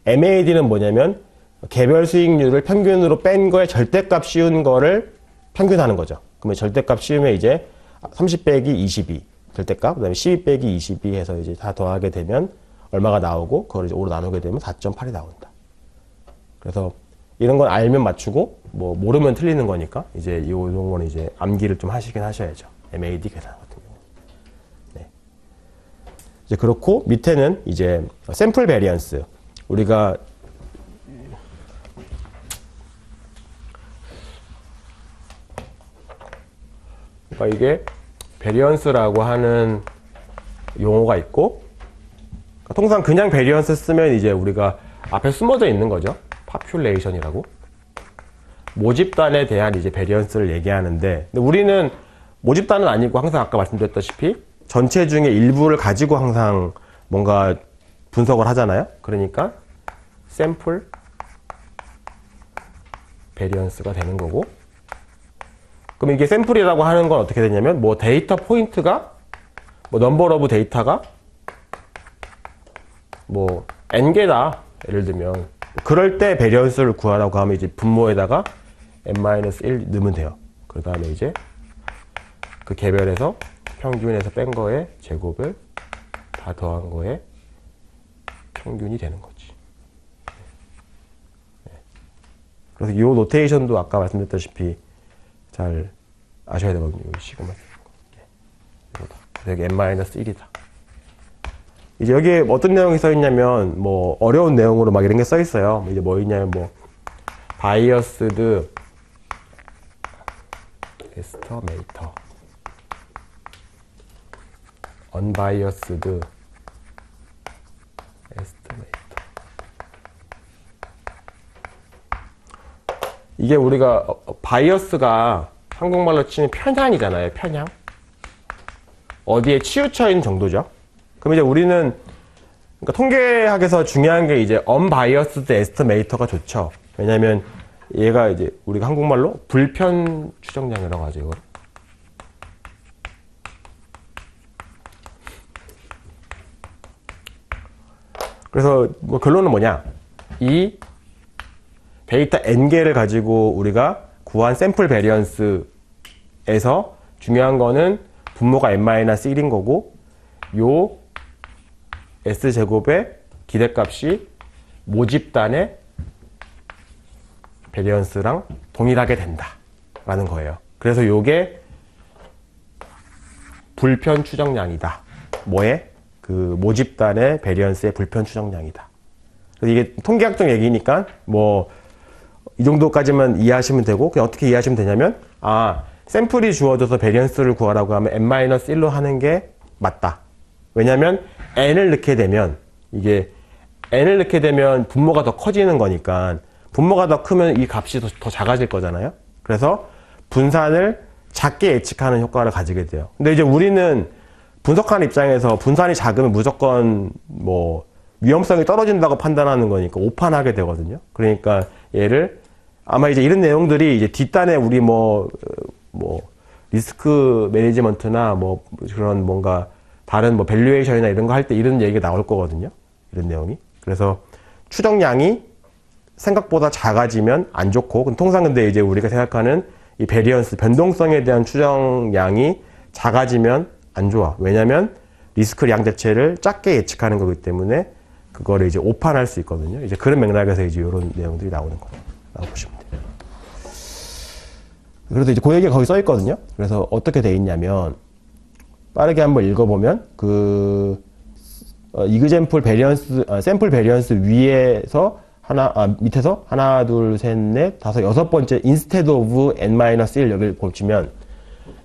MAD는 뭐냐면 개별 수익률을 평균으로 뺀 거에 절대값 씌운 거를 평균하는 거죠. 그러면 절대값 씌우면 이제 30 빼기 22 절대값, 그 다음에 12 빼기 22 해서 이제 다 더하게 되면 얼마가 나오고, 그걸 이제 5로 나누게 되면 4.8이 나온다. 그래서 이런 건 알면 맞추고, 뭐, 모르면 틀리는 거니까, 이제 이런 거는 이제 암기를 좀 하시긴 하셔야죠. MAD 계산 같은 경우. 네. 이제 그렇고, 밑에는 이제 샘플 베리언스. 우리가 그러니까 이게 베리언스라고 하는 용어가 있고, 통상 그냥 베리언스 쓰면 이제 우리가 앞에 숨어져 있는 거죠. population이라고. 모집단에 대한 이제 베리언스를 얘기하는데, 근데 우리는 모집단은 아니고 항상 아까 말씀드렸다시피 전체 중에 일부를 가지고 항상 뭔가 분석을 하잖아요. 그러니까 샘플 베리언스가 되는 거고, 그럼 이게 샘플이라고 하는 건 어떻게 되냐면 뭐 데이터 포인트가 뭐 넘버 오브 데이터가 뭐 n개다, 예를 들면 그럴 때 베리언스를 구하라고 하면 이제 분모에다가 n-1 넣으면 돼요. 그 다음에 이제 그 개별에서 평균에서 뺀 거에 제곱을 다 더한 거에 평균이 되는 거지. 그래서 이 노테이션도 아까 말씀드렸다시피 잘 아셔야 되거든요. 이 시그마. 여기 n-1이다. 이제 여기에 어떤 내용이 써 있냐면 뭐 어려운 내용으로 막 이런 게 써 있어요. 이제 뭐 있냐면 뭐 바이어스드 에스터메이터, 언바이어스드 에스티메이터. 이게 우리가 바이어스가 한국말로 치면 편향이잖아요. 편향. 어디에 치우쳐 있는 정도죠. 그럼 이제 우리는 그러니까 통계학에서 중요한 게 이제 unbiased estimator가 좋죠. 왜냐면 얘가 이제 우리가 한국말로 불편 추정량이라고 하죠, 이걸. 그래서 뭐 결론은 뭐냐? 이 데이터 n개를 가지고 우리가 구한 샘플 베리언스에서 중요한 거는 분모가 n-1인 거고, 요 s제곱의 기대값이 모집단의 베리언스랑 동일하게 된다 라는 거예요. 그래서 요게 불편 추정량이다. 뭐에? 그 모집단의 베리언스의 불편 추정량이다. 그래서 이게 통계학적 얘기니까 뭐 이 정도까지만 이해하시면 되고, 그냥 어떻게 이해하시면 되냐면, 아, 샘플이 주어져서 베리언스를 구하라고 하면 n-1로 하는 게 맞다. 왜냐면 n을 넣게 되면 이게 n을 넣게 되면 분모가 더 커지는 거니까, 분모가 더 크면 이 값이 더 작아질 거잖아요. 그래서 분산을 작게 예측하는 효과를 가지게 돼요. 근데 이제 우리는 분석하는 입장에서 분산이 작으면 무조건 뭐 위험성이 떨어진다고 판단하는 거니까 오판하게 되거든요. 그러니까 얘를 아마 이제 이런 내용들이 이제 뒷단에 우리 뭐 리스크 매니지먼트나 뭐 그런 뭔가 다른 뭐 밸류에이션이나 이런 거 할 때 이런 얘기가 나올 거거든요. 이런 내용이. 그래서 추정량이 생각보다 작아지면 안 좋고, 통상 근데 이제 우리가 생각하는 이 베리언스, 변동성에 대한 추정량이 작아지면 안 좋아. 왜냐면 리스크 량 자체를 작게 예측하는 거기 때문에 그거를 이제 오판할 수 있거든요. 이제 그런 맥락에서 이제 이런 내용들이 나오는 거라고 보시면 돼요. 그래서 이제 그 얘기가 거기 써 있거든요. 그래서 어떻게 돼 있냐면, 빠르게 한번 읽어보면, 이그젠플 베리언스, 샘플 베리언스 위에서 밑에서 하나, 둘, 셋, 넷, 다섯, 여섯 번째 instead of n-1 여기를 보시면,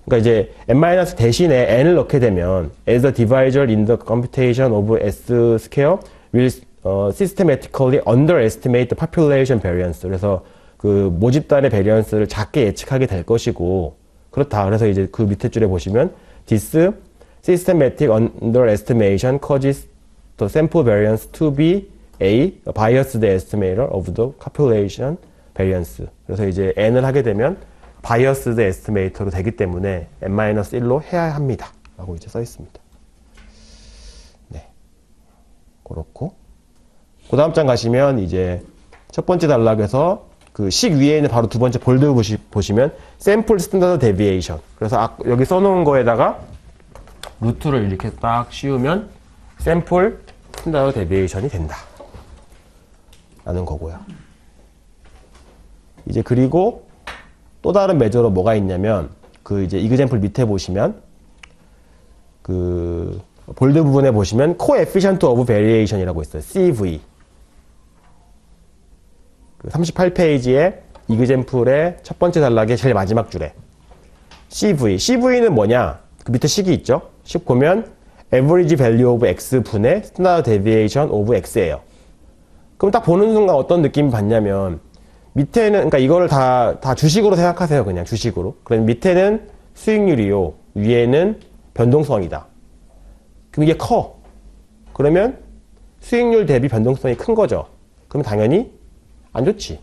그러니까 이제 n- 대신에 n을 넣게 되면 as a divisor in the computation of s square will systematically underestimate the population variance. 그래서 그 모집단의 베리언스를 작게 예측하게 될 것이고, 그렇다. 그래서 이제 그 밑에 줄에 보시면 this systematic underestimation causes the sample variance to be a biased estimator of the population variance. 그래서 이제 n을 하게 되면 biased estimator로 되기 때문에 n-1로 해야 합니다. 라고 이제 써 있습니다. 네. 그렇고. 그 다음 장 가시면 이제 첫 번째 단락에서 그 식 위에 있는 바로 두 번째 볼드 보시면 sample standard deviation. 그래서 여기 써놓은 거에다가 루트를 이렇게 딱 씌우면 sample standard deviation이 된다. 라는 거고요. 이제 그리고 또 다른 메저로 뭐가 있냐면, 그 이제 이그젠플 밑에 보시면 그 볼드 부분에 보시면 coefficient of variation이라고 있어요. CV. 그 38페이지에 이그젠플의 첫 번째 단락의 제일 마지막 줄에 CV. CV는 뭐냐? 그 밑에 식이 있죠? 식 보면 average value of x 분의 standard deviation of x예요. 그럼 딱 보는 순간 어떤 느낌이 받냐면, 밑에는, 그러니까 이거를 다 주식으로 생각하세요. 그냥 주식으로. 그럼 밑에는 수익률이요, 위에는 변동성이다. 그럼 이게 커. 그러면 수익률 대비 변동성이 큰 거죠. 그럼 당연히 안 좋지.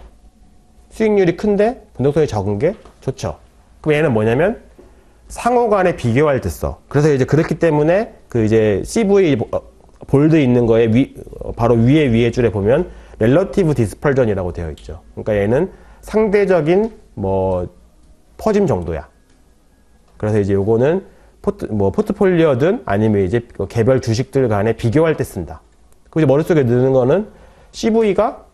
수익률이 큰데 변동성이 적은 게 좋죠. 그럼 얘는 뭐냐면 상호 간에 비교할 때 써. 그래서 이제 그렇기 때문에 그 이제 CV 볼드 있는 거에 바로 위에 줄에 보면 렐러티브 디스펄전이라고 되어 있죠. 그러니까 얘는 상대적인 뭐 퍼짐 정도야. 그래서 이제 요거는 포트폴리오든 아니면 이제 개별 주식들 간에 비교할 때 쓴다. 그 이제 머릿속에 넣는 거는 CV가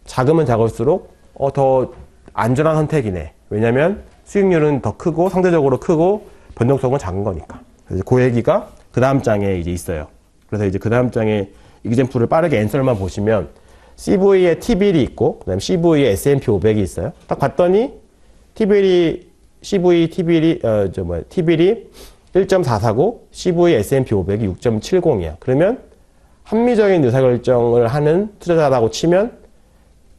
작으면 작을수록 더 안전한 선택이네. 왜냐면 수익률은 더 크고 상대적으로 크고 변동성은 작은 거니까. 그래서 그 얘기가 그 다음 장에 이제 있어요. 그래서 이제 그 다음 장에 이그젬플을 빠르게 앤서만 보시면 CV에 T빌이 있고 그다음에 CV에 S&P 500이 있어요. 딱 봤더니 T빌이 T빌이 1.449, CV S&P 500이 6.70이야. 그러면 합리적인 의사결정을 하는 투자자라고 치면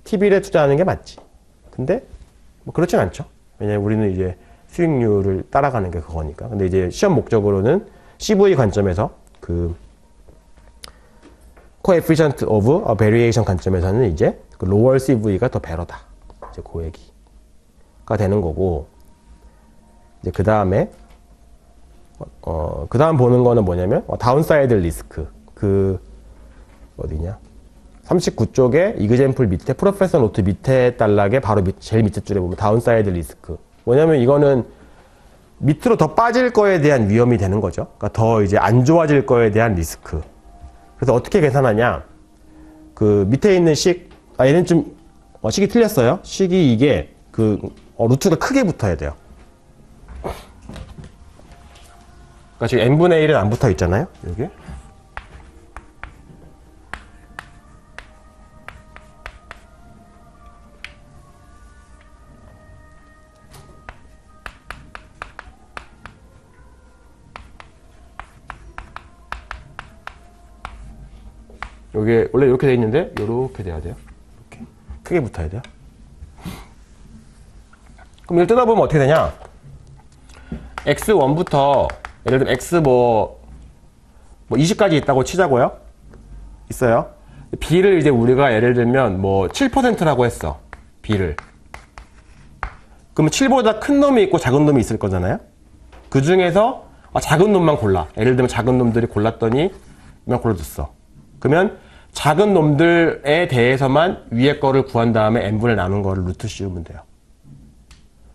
T빌에 투자하는 게 맞지. 근데 뭐 그렇진 않죠. 왜냐면 우리는 이제 수익률을 따라가는 게 그거니까. 근데 이제 시험 목적으로는 CV 관점에서 그 coefficient of variation 관점에서는 이제 그 lower CV가 더 베러다. 이제 그 얘기가 되는 거고. 이제 그 다음에 그 다음 보는 거는 뭐냐면 다운사이드 리스크. 그 어디냐? 39쪽에 이그젬플 밑에 프로페서 노트 밑에 단락에 바로 제일 밑에 줄에 보면 다운사이드 리스크. 뭐냐면 이거는 밑으로 더 빠질 거에 대한 위험이 되는 거죠. 그러니까 더 이제 안 좋아질 거에 대한 리스크. 그래서 어떻게 계산하냐? 그 밑에 있는 얘는 좀 식이 틀렸어요. 식이 이게 그 루트가 크게 붙어야 돼요. 그러니까 지금 n분의 1은 안 붙어 있잖아요. 여기. 이게 원래 이렇게 돼 있는데 이렇게 돼야 돼요. 이렇게 크게 붙어야 돼요. 그럼 이걸 뜯어보면 어떻게 되냐? x1부터 예를 들면 x 뭐 20까지 있다고 치자고요. 있어요. b를 이제 우리가 예를 들면 뭐 7%라고 했어. b를. 그러면 7보다 큰 놈이 있고 작은 놈이 있을 거잖아요. 그 중에서 작은 놈만 골라. 예를 들면 작은 놈들이 골랐더니 몇 골라줬어. 그러면 작은 놈들에 대해서만 위에 거를 구한 다음에 n분을 나눈 거를 루트 씌우면 돼요.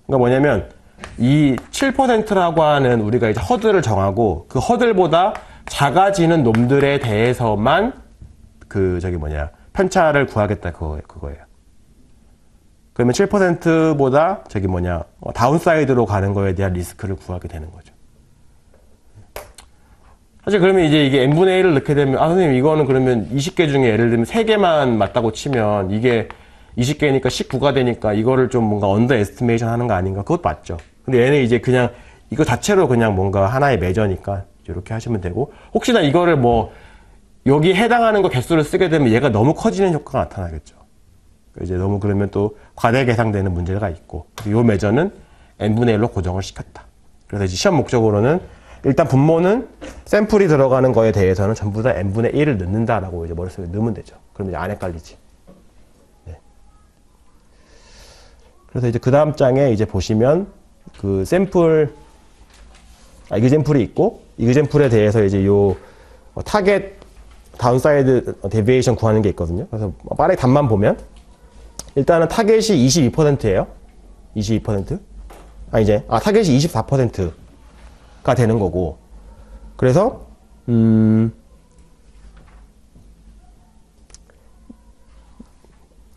그러니까 뭐냐면 이 7%라고 하는 우리가 이제 허들을 정하고 그 허들보다 작아지는 놈들에 대해서만 그 편차를 구하겠다 그거예요. 그러면 7%보다 다운사이드로 가는 거에 대한 리스크를 구하게 되는 거죠. 사실 그러면 이제 이게 n분의 1을 넣게 되면 선생님 이거는 그러면 20개 중에 예를 들면 3개만 맞다고 치면 이게 20개니까 19가 되니까 이거를 좀 뭔가 언더 에스티메이션 하는 거 아닌가? 그것도 맞죠. 근데 얘는 이제 그냥 이거 자체로 그냥 뭔가 하나의 매저니까 이렇게 하시면 되고, 혹시나 이거를 뭐 여기 해당하는 거 개수를 쓰게 되면 얘가 너무 커지는 효과가 나타나겠죠. 이제 너무 그러면 또 과대 계상되는 문제가 있고, 이 매저는 n분의 1로 고정을 시켰다. 그래서 이제 시험 목적으로는 일단 분모는 샘플이 들어가는 거에 대해서는 전부 다 n분의 1을 넣는다라고 이제 머릿속에 넣으면 되죠. 그러면 이제 안 헷갈리지. 네. 그래서 이제 그 다음 장에 이제 보시면 그 이그젬플이 있고, 이그젬플에 대해서 이제 요 타겟 다운사이드 데비에이션 구하는 게 있거든요. 그래서 빠르게 답만 보면 일단은 타겟이 22%예요. 22%. 타겟이 24%가 되는 거고. 그래서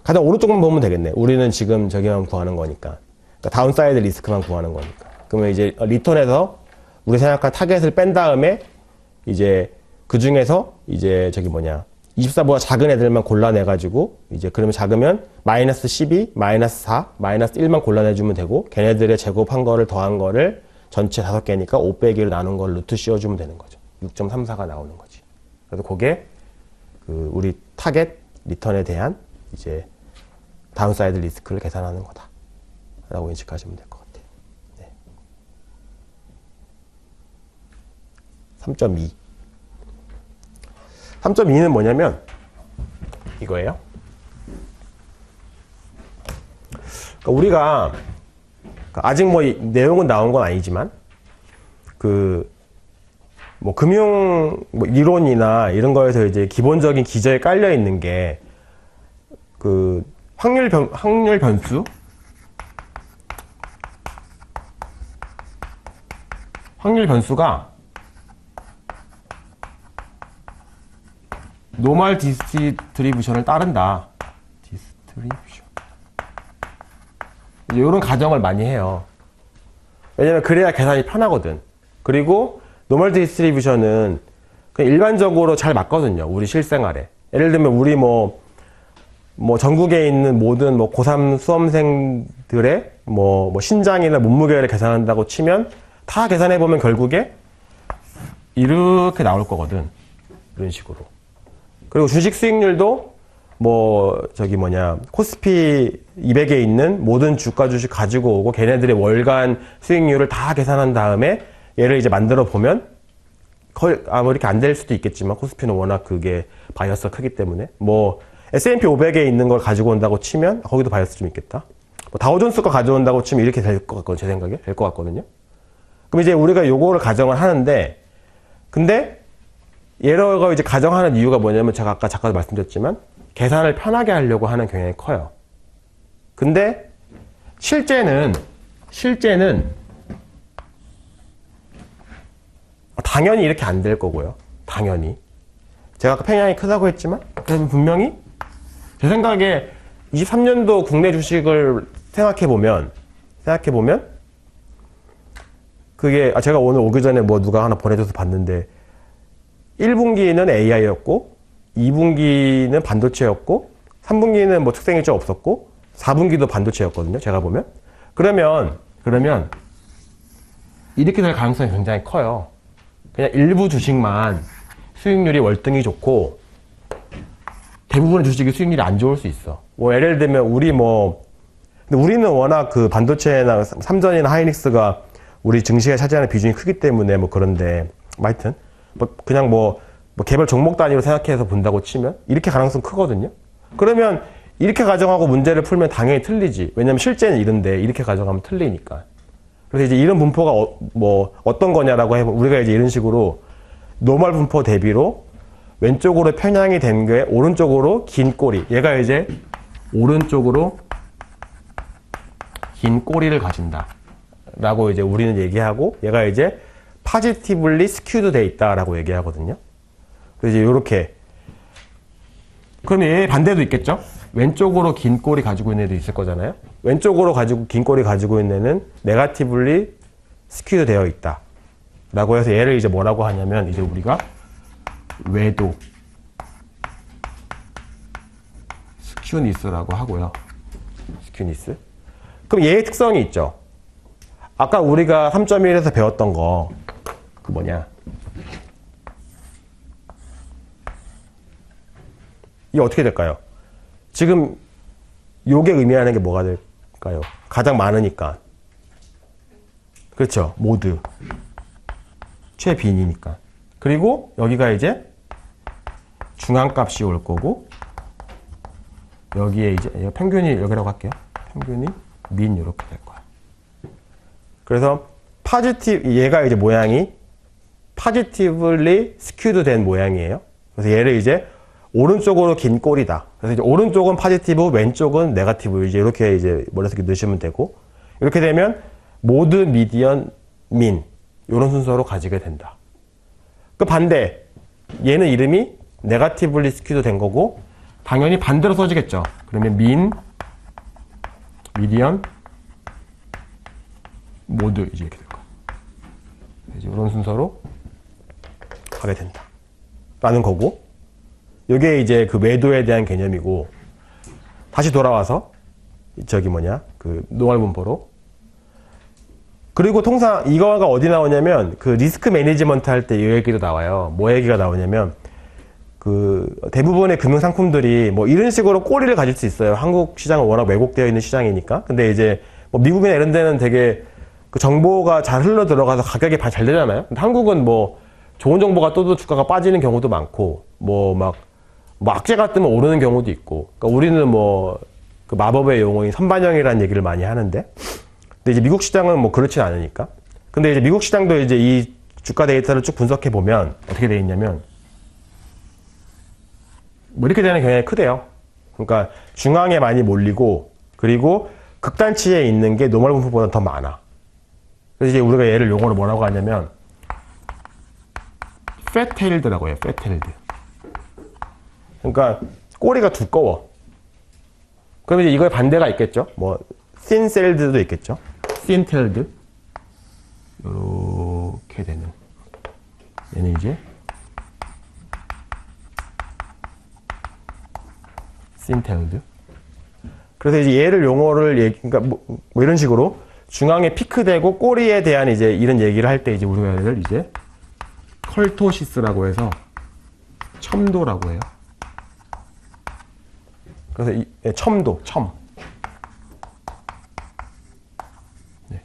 가장 오른쪽만 보면 되겠네. 우리는 지금 저기만 구하는 거니까. 그러니까 다운사이드 리스크만 구하는 거니까. 그러면 이제 리턴에서 우리 생각한 타겟을 뺀 다음에 이제 그 중에서 이제 24보다 작은 애들만 골라내가지고 이제 그러면 작으면 마이너스 12, 마이너스 4, 마이너스 1만 골라내주면 되고, 걔네들의 제곱한 거를 더한 거를 전체 5개니까 5 빼기를 나눈 걸 루트 씌워주면 되는 거죠. 6.34가 나오는 거지. 그래서 그게 그 우리 타겟 리턴에 대한 이제 다운사이드 리스크를 계산하는 거다 라고 인식하시면 될 것 같아요. 네. 3.2. 3.2는 뭐냐면 이거예요. 그러니까 우리가 아직 뭐 내용은 나온 건 아니지만 뭐 금융 뭐 이론이나 이런 거에서 이제 기본적인 기저에 깔려 있는 게 확률 변수, 확률 변수가 노멀 디스트리뷰션을 따른다. 디스트리뷰션. 이런 가정을 많이 해요. 왜냐면 그래야 계산이 편하거든. 그리고 노멀 디스트리뷰션은 그냥 일반적으로 잘 맞거든요. 우리 실생활에. 예를 들면 우리 뭐 전국에 있는 모든 뭐 고3 수험생들의 뭐 신장이나 몸무게를 계산한다고 치면 다 계산해보면 결국에 이렇게 나올 거거든. 이런 식으로. 그리고 주식 수익률도 코스피 200에 있는 모든 주가 주식 가지고 오고 걔네들의 월간 수익률을 다 계산한 다음에 얘를 이제 만들어 보면 거의 이렇게 안 될 수도 있겠지만 코스피는 워낙 그게 바이어스가 크기 때문에 S&P 500에 있는 걸 가지고 온다고 치면 거기도 바이어스 좀 있겠다. 다우존스가 가져온다고 치면 이렇게 될 것 같거든요. 제 생각에 될 것 같거든요. 그럼 이제 우리가 요거를 가정을 하는데 근데 얘를 이제 가정하는 이유가 뭐냐면 제가 아까 잠깐 말씀드렸지만 계산을 편하게 하려고 하는 경향이 커요. 근데 실제는 당연히 이렇게 안 될 거고요. 당연히. 제가 아까 편향이 크다고 했지만 분명히 제 생각에 23년도 국내 주식을 생각해보면 그게 제가 오늘 오기 전에 누가 하나 보내줘서 봤는데 1분기는 AI였고 2분기는 반도체였고 3분기는 특성일정 없었고 4분기도 반도체였거든요. 제가 보면 그러면 이렇게 될 가능성이 굉장히 커요. 그냥 일부 주식만 수익률이 월등히 좋고 대부분의 주식이 수익률이 안 좋을 수 있어. 예를 들면 근데 우리는 워낙 반도체나 삼전이나 하이닉스가 우리 증시에 차지하는 비중이 크기 때문에 그런데 하여튼 그냥 개별 종목 단위로 생각해서 본다고 치면 이렇게 가능성 크거든요. 그러면 이렇게 가정하고 문제를 풀면 당연히 틀리지. 왜냐면 실제는 이런데 이렇게 가정하면 틀리니까. 그래서 이제 이런 분포가 어떤 거냐라고 해보면 우리가 이제 이런 식으로 노멀 분포 대비로 왼쪽으로 편향이 된 게 오른쪽으로 긴 꼬리. 얘가 이제 오른쪽으로 긴 꼬리를 가진다. 라고 이제 우리는 얘기하고 얘가 이제 positively skewed 돼 있다라고 얘기하거든요. 그래서 이제 요렇게. 그럼 얘 반대도 있겠죠? 왼쪽으로 긴 꼬리 가지고 있는 애도 있을 거잖아요. 왼쪽으로 긴 꼬리 가지고 있는 애는 negatively skewed 되어 있다. 라고 해서 얘를 이제 뭐라고 하냐면 이제 우리가 외도 스큐니스라고 하고요. 스큐니스. 그럼 얘의 특성이 있죠. 아까 우리가 3.1에서 배웠던 거 이게 어떻게 될까요? 지금 요게 의미하는 게 뭐가 될까요? 가장 많으니까. 그렇죠. 모두 최빈이니까. 그리고 여기가 이제 중앙값이 올 거고 여기에 이제 평균이 여기라고 할게요. 평균이 민 이렇게 될 거야. 그래서 얘가 이제 모양이 positively skewed 된 모양이에요. 그래서 얘를 이제 오른쪽으로 긴 꼬리다. 그래서 이제 오른쪽은 포지티브, 왼쪽은 네거티브. 이제 이렇게 이제 머릿속에 넣으시면 되고 이렇게 되면 모드, 미디언, 민 이런 순서로 가지게 된다. 그 반대 얘는 이름이 네거티브리 스큐드 된 거고 당연히 반대로 써지겠죠. 그러면 민, 미디언, 모드 이제 이렇게 될 거야. 이제 이런 순서로 가게 된다. 라는 거고 이게 이제 그 매도에 대한 개념이고 다시 돌아와서 노멀 분포로 그리고 통상 이거가 어디 나오냐면 그 리스크 매니지먼트 할 때 이 얘기도 나와요. 뭐 얘기가 나오냐면 그 대부분의 금융 상품들이 이런 식으로 꼬리를 가질 수 있어요. 한국 시장은 워낙 왜곡되어 있는 시장이니까. 근데 이제 미국이나 이런 데는 되게 그 정보가 잘 흘러 들어가서 가격이 잘 되잖아요. 근데 한국은 좋은 정보가 떠도 주가가 빠지는 경우도 많고 뭐 악재가 뜨면 오르는 경우도 있고. 그러니까 우리는 뭐 그 마법의 용어인 선반영이라는 얘기를 많이 하는데, 근데 이제 미국 시장은 뭐 그렇진 않으니까. 근데 이제 미국 시장도 이제 이 주가 데이터를 쭉 분석해 보면 어떻게 돼 있냐면 뭐 이렇게 되는 경향이 크대요. 그러니까 중앙에 많이 몰리고, 그리고 극단치에 있는 게 노멀 분포보다 더 많아. 그래서 이제 우리가 얘를 용어로 뭐라고 하냐면 패테일드라고 해요. 패테일드. 그러니까 꼬리가 두꺼워. 그럼 이제 이거의 반대가 있겠죠. 뭐 thin-sailled도 있겠죠. thin-tailed. 요렇게 되는. 얘는 이제 thin-tailed. 그래서 이제 얘를 용어를 그러니까 뭐 이런 식으로 중앙에 피크되고 꼬리에 대한 이제 이런 얘기를 할 때 이제 우리가 얘를 이제 컬토시스라고 해서 첨도라고 해요. 그래서 첨도, 첨. 네.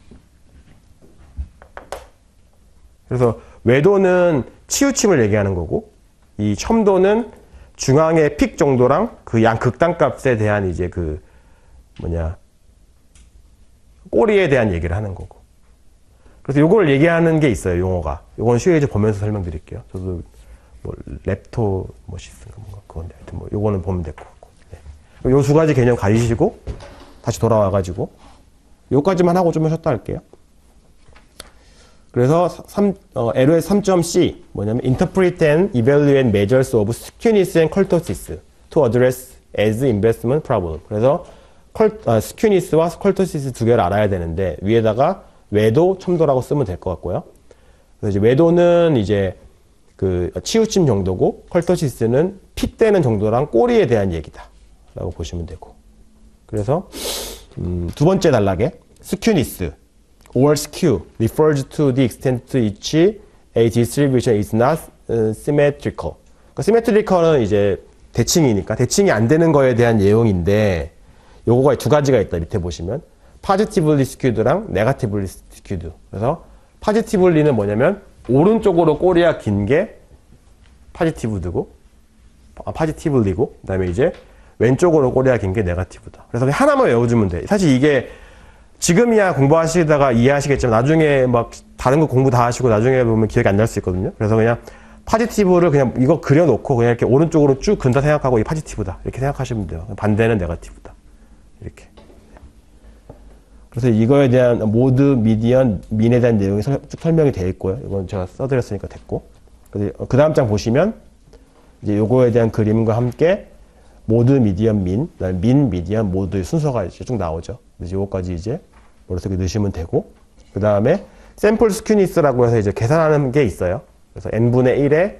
그래서 외도는 치우침을 얘기하는 거고, 이 첨도는 중앙의 픽 정도랑 그 양 극단값에 대한 이제 그 꼬리에 대한 얘기를 하는 거고. 그래서 요걸 얘기하는 게 있어요, 용어가. 요건 슈에이즈 보면서 설명드릴게요. 저도 뭐 렙토모시스인가 뭔가 그건데, 하여튼 뭐 요거는 보면 될 것 같고. 네. 요 두 가지 개념 가지시고 다시 돌아와가지고 요까지만 하고 좀 쉬었다 할게요. 그래서 LOS 3.C 뭐냐면 Interpret and Evaluate Measures of Skewness and Kurtosis to Address as Investment Problem. 그래서 스큐니스와 컬토시스 두 개를 알아야 되는데 위에다가 외도, 첨도라고 쓰면 될 것 같고요. 그래서 이제 외도는 이제 그 치우침 정도고 컬토시스는 픽되는 정도랑 꼬리에 대한 얘기다라고 보시면 되고. 그래서 두 번째 단락에 스큐니스 or skew refers to the extent to which a distribution is not symmetrical. 그러니까 symmetrical은 이제 대칭이니까 대칭이 안 되는 거에 대한 내용인데 요거가 두 가지가 있다. 밑에 보시면 positively skewed랑 negatively skewed. 그래서 positively는 뭐냐면 오른쪽으로 꼬리가 긴 게 positive고 그다음에 이제 왼쪽으로 꼬리가 긴 게 negative다. 그래서 그냥 하나만 외워주면 돼. 사실 이게 지금이야 공부하시다가 이해하시겠지만 나중에 막 다른 거 공부 다 하시고 나중에 보면 기억이 안 날 수 있거든요. 그래서 그냥 positive를 그냥 이거 그려놓고 그냥 이렇게 오른쪽으로 쭉 근다 생각하고 이 positive다 이렇게 생각하시면 돼요. 반대는 negative다. 이렇게. 그래서 이거에 대한 모드, 미디언, 민에 대한 내용이 쭉 설명이 되어 있고요. 이건 제가 써드렸으니까 됐고. 그 다음 장 보시면 이제 요거에 대한 그림과 함께 모드, 미디언, 민, 민, 미디언, 모드의 순서가 이제 쭉 나오죠. 그래서 요거까지 이제 머릿속에 넣으시면 되고. 그 다음에 샘플 스큐니스라고 해서 이제 계산하는 게 있어요. 그래서 n분의 1에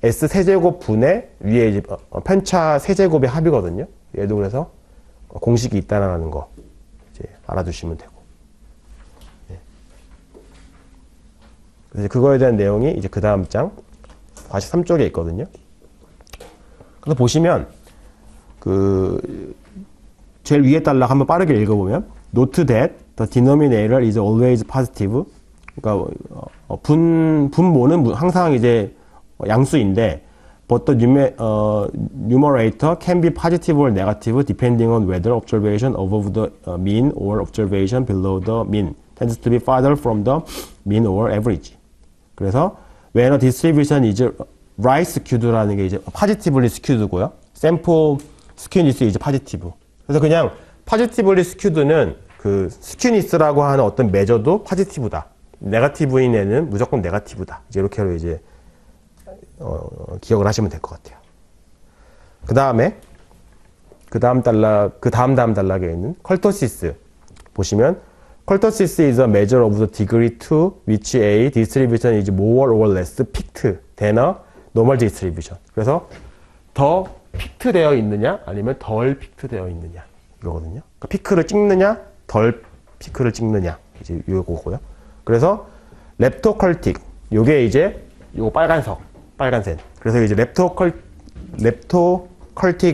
s 세제곱 분의 위에 이제 편차 세제곱의 합이거든요. 얘도 그래서 공식이 있다라는 거 이제 알아두시면 되고. 네. 그래서 그거에 대한 내용이 이제 그 다음 장 43쪽에 있거든요. 그래서 보시면 그 제일 위에 단락 한번 빠르게 읽어보면 Note that the denominator is always positive. 그러니까 분모는 항상 이제 양수인데 but the numerator can be positive or negative depending on whether observation above the mean or observation below the mean tends to be farther from the mean or average. 그래서 when a distribution is right skewed라는 게 이제 positively skewed고요. sample skewness is positive. 그래서 그냥 positively skewed는 그 skewness라고 하는 어떤 매저도 positive다. negative인 애는 무조건 negative다. 이제 이렇게로 이제 기억을 하시면 될 것 같아요. 그 다음에 그 다음 단락에 있는 컬토시스 보시면 컬토시스 is a measure of the degree to which a distribution is more or less picked than a normal distribution. 그래서 더 픽트 되어 있느냐 아니면 덜 픽트 되어 있느냐 이거거든요. 그러니까 피크를 찍느냐 덜 피크를 찍느냐 이제 이거고요. 그래서 렙토컬틱 요게 이제 요거 빨간색. 그래서 이제 렙토컬틱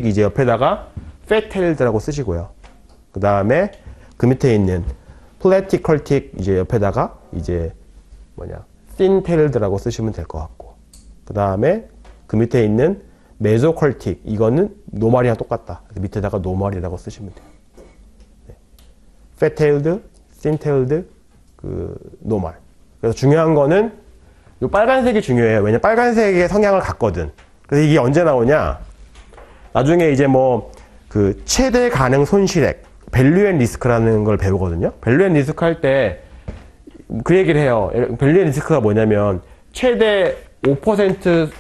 이제 옆에다가 패테일드라고 쓰시고요. 그 다음에 그 밑에 있는 플래티컬틱 이제 옆에다가 이제 thin-tailed라고 쓰시면 될 것 같고. 그 다음에 그 밑에 있는 메소컬틱 이거는 노말이랑 똑같다. 그래서 밑에다가 노말이라고 쓰시면 돼요. 네. fat-tailed, thin-tailed, 노말. 그래서 중요한 거는 이 빨간색이 중요해요. 왜냐면 빨간색의 성향을 갖거든. 그래서 이게 언제 나오냐? 나중에 이제 뭐 최대 가능 손실액, 밸류 앤 리스크라는 걸 배우거든요. 밸류 앤 리스크 할 때 그 얘기를 해요. 밸류 앤 리스크가 뭐냐면 최대 5%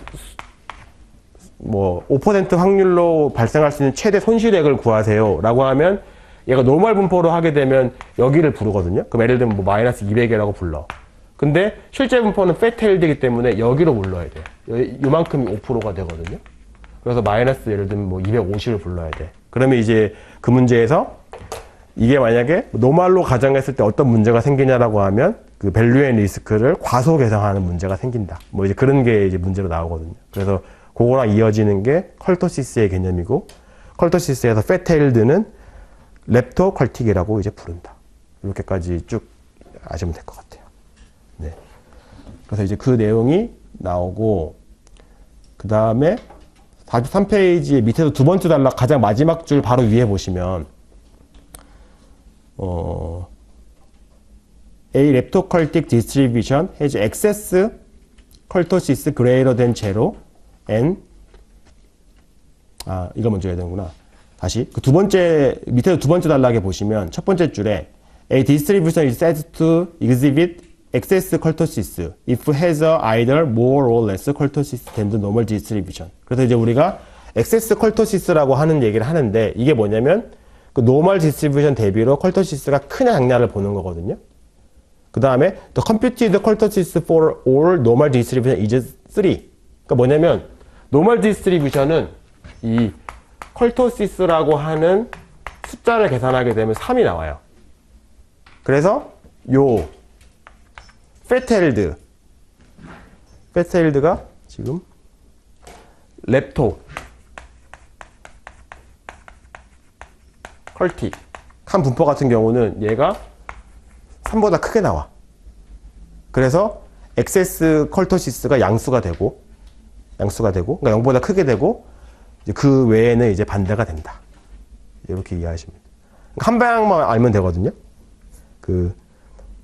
5% 확률로 발생할 수 있는 최대 손실액을 구하세요 라고 하면 얘가 노멀 분포로 하게 되면 여기를 부르거든요. 그럼 예를 들면 뭐 마이너스 200이라고 불러. 근데 실제 분포는 fat-tailed이기 때문에 여기로 불러야 돼. 요만큼이 5%가 되거든요. 그래서 마이너스 예를 들면 뭐 250을 불러야 돼. 그러면 이제 그 문제에서 이게 만약에 노멀로 가정했을 때 어떤 문제가 생기냐라고 하면 그 밸류 앤 리스크를 과소 계산하는 문제가 생긴다. 뭐 이제 그런 게 이제 문제로 나오거든요. 그래서 그거랑 이어지는 게 컬토시스의 개념이고, 컬토시스에서 fat-tailed는 렙토컬틱이라고 이제 부른다. 이렇게까지 쭉 아시면 될 것 같아요. 네. 그래서 이제 그 내용이 나오고, 그 다음에 43페이지 밑에서 두 번째 단락 가장 마지막 줄 바로 위에 보시면, A 렙토컬틱 distribution has excess kurtosis greater than 0 and 이거 먼저 해야 되는구나. 다시 그 두 번째 밑에 두 번째 단락에 보시면 첫 번째 줄에 A distribution is said to exhibit excess kurtosis if has either more or less kurtosis than the normal distribution. 그래서 이제 우리가 excess kurtosis라고 하는 얘기를 하는데 이게 뭐냐면 그 normal distribution 대비로 kurtosis가 크냐 작냐를 보는 거거든요. 그 다음에 the computed kurtosis for all normal distribution is 3. 그러니까 뭐냐면 normal distribution은 이 컬토시스라고 하는 숫자를 계산하게 되면 3이 나와요. 그래서 요 fat-tailed가 지금 렙토 컬틱 한 분포 같은 경우는 얘가 3보다 크게 나와. 그래서 엑세스 컬토시스가 양수가 되고 그러니까 0보다 크게 되고 이제 그 외에는 이제 반대가 된다. 이렇게 이해하시면 돼요. 한 방향만 알면 되거든요. 그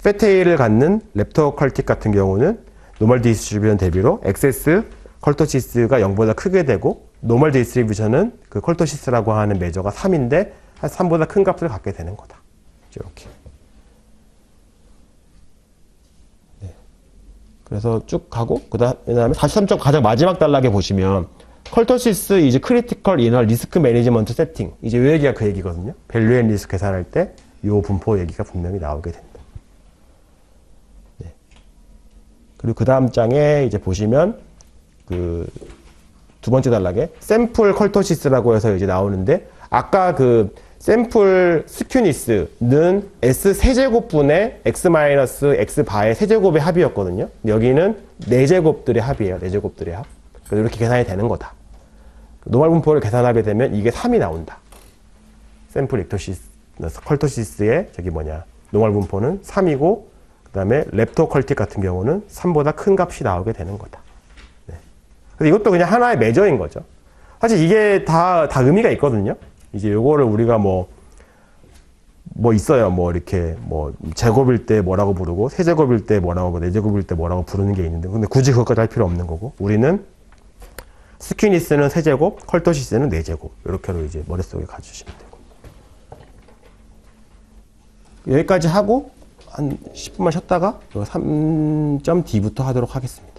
fat-tail을 갖는 렙토컬틱 같은 경우는 노멀 디스트리뷰션 대비로 엑세스 컬토시스가 0보다 크게 되고 노멀 디스트리뷰션은 그 컬토시스라고 하는 메저가 3인데 한 3보다 큰 값을 갖게 되는 거다. 이렇게. 그래서 쭉 가고 그 다음에 43쪽 가장 마지막 단락에 보시면 컬토시스 이제 크리티컬 이너 리스크 매니지먼트 세팅 이제 이 얘기가 그 얘기거든요. 밸류 앤 리스크 계산할 때 이 분포 얘기가 분명히 나오게 된다. 네. 그리고 그 다음 장에 이제 보시면 그 두 번째 단락에 샘플 컬토시스라고 해서 이제 나오는데 아까 그 샘플 스큐니스는 S 세제곱분의 X 마이너스 X 바의 세제곱의 합이었거든요. 여기는 4제곱들의 합이에요. 4제곱들의 합. 그래서 이렇게 계산이 되는 거다. 노멀 분포를 계산하게 되면 이게 3이 나온다. 샘플 립토시스, 컬토시스의 노멀 분포는 3이고 그 다음에 렙토컬틱 같은 경우는 3보다 큰 값이 나오게 되는 거다. 네. 그래서 이것도 그냥 하나의 매저인 거죠. 사실 이게 다 의미가 있거든요. 이제 요거를 우리가 뭐 있어요. 이렇게 제곱일 때 뭐라고 부르고, 세제곱일 때 뭐라고, 네제곱일 때 뭐라고 부르는 게 있는데, 근데 굳이 그것까지 할 필요 없는 거고, 우리는 스퀴니스는 세제곱, 컬토시스는 네제곱. 이렇게로 이제 머릿속에 가주시면 되고. 여기까지 하고, 한 10분만 쉬었다가, 3.D부터 하도록 하겠습니다.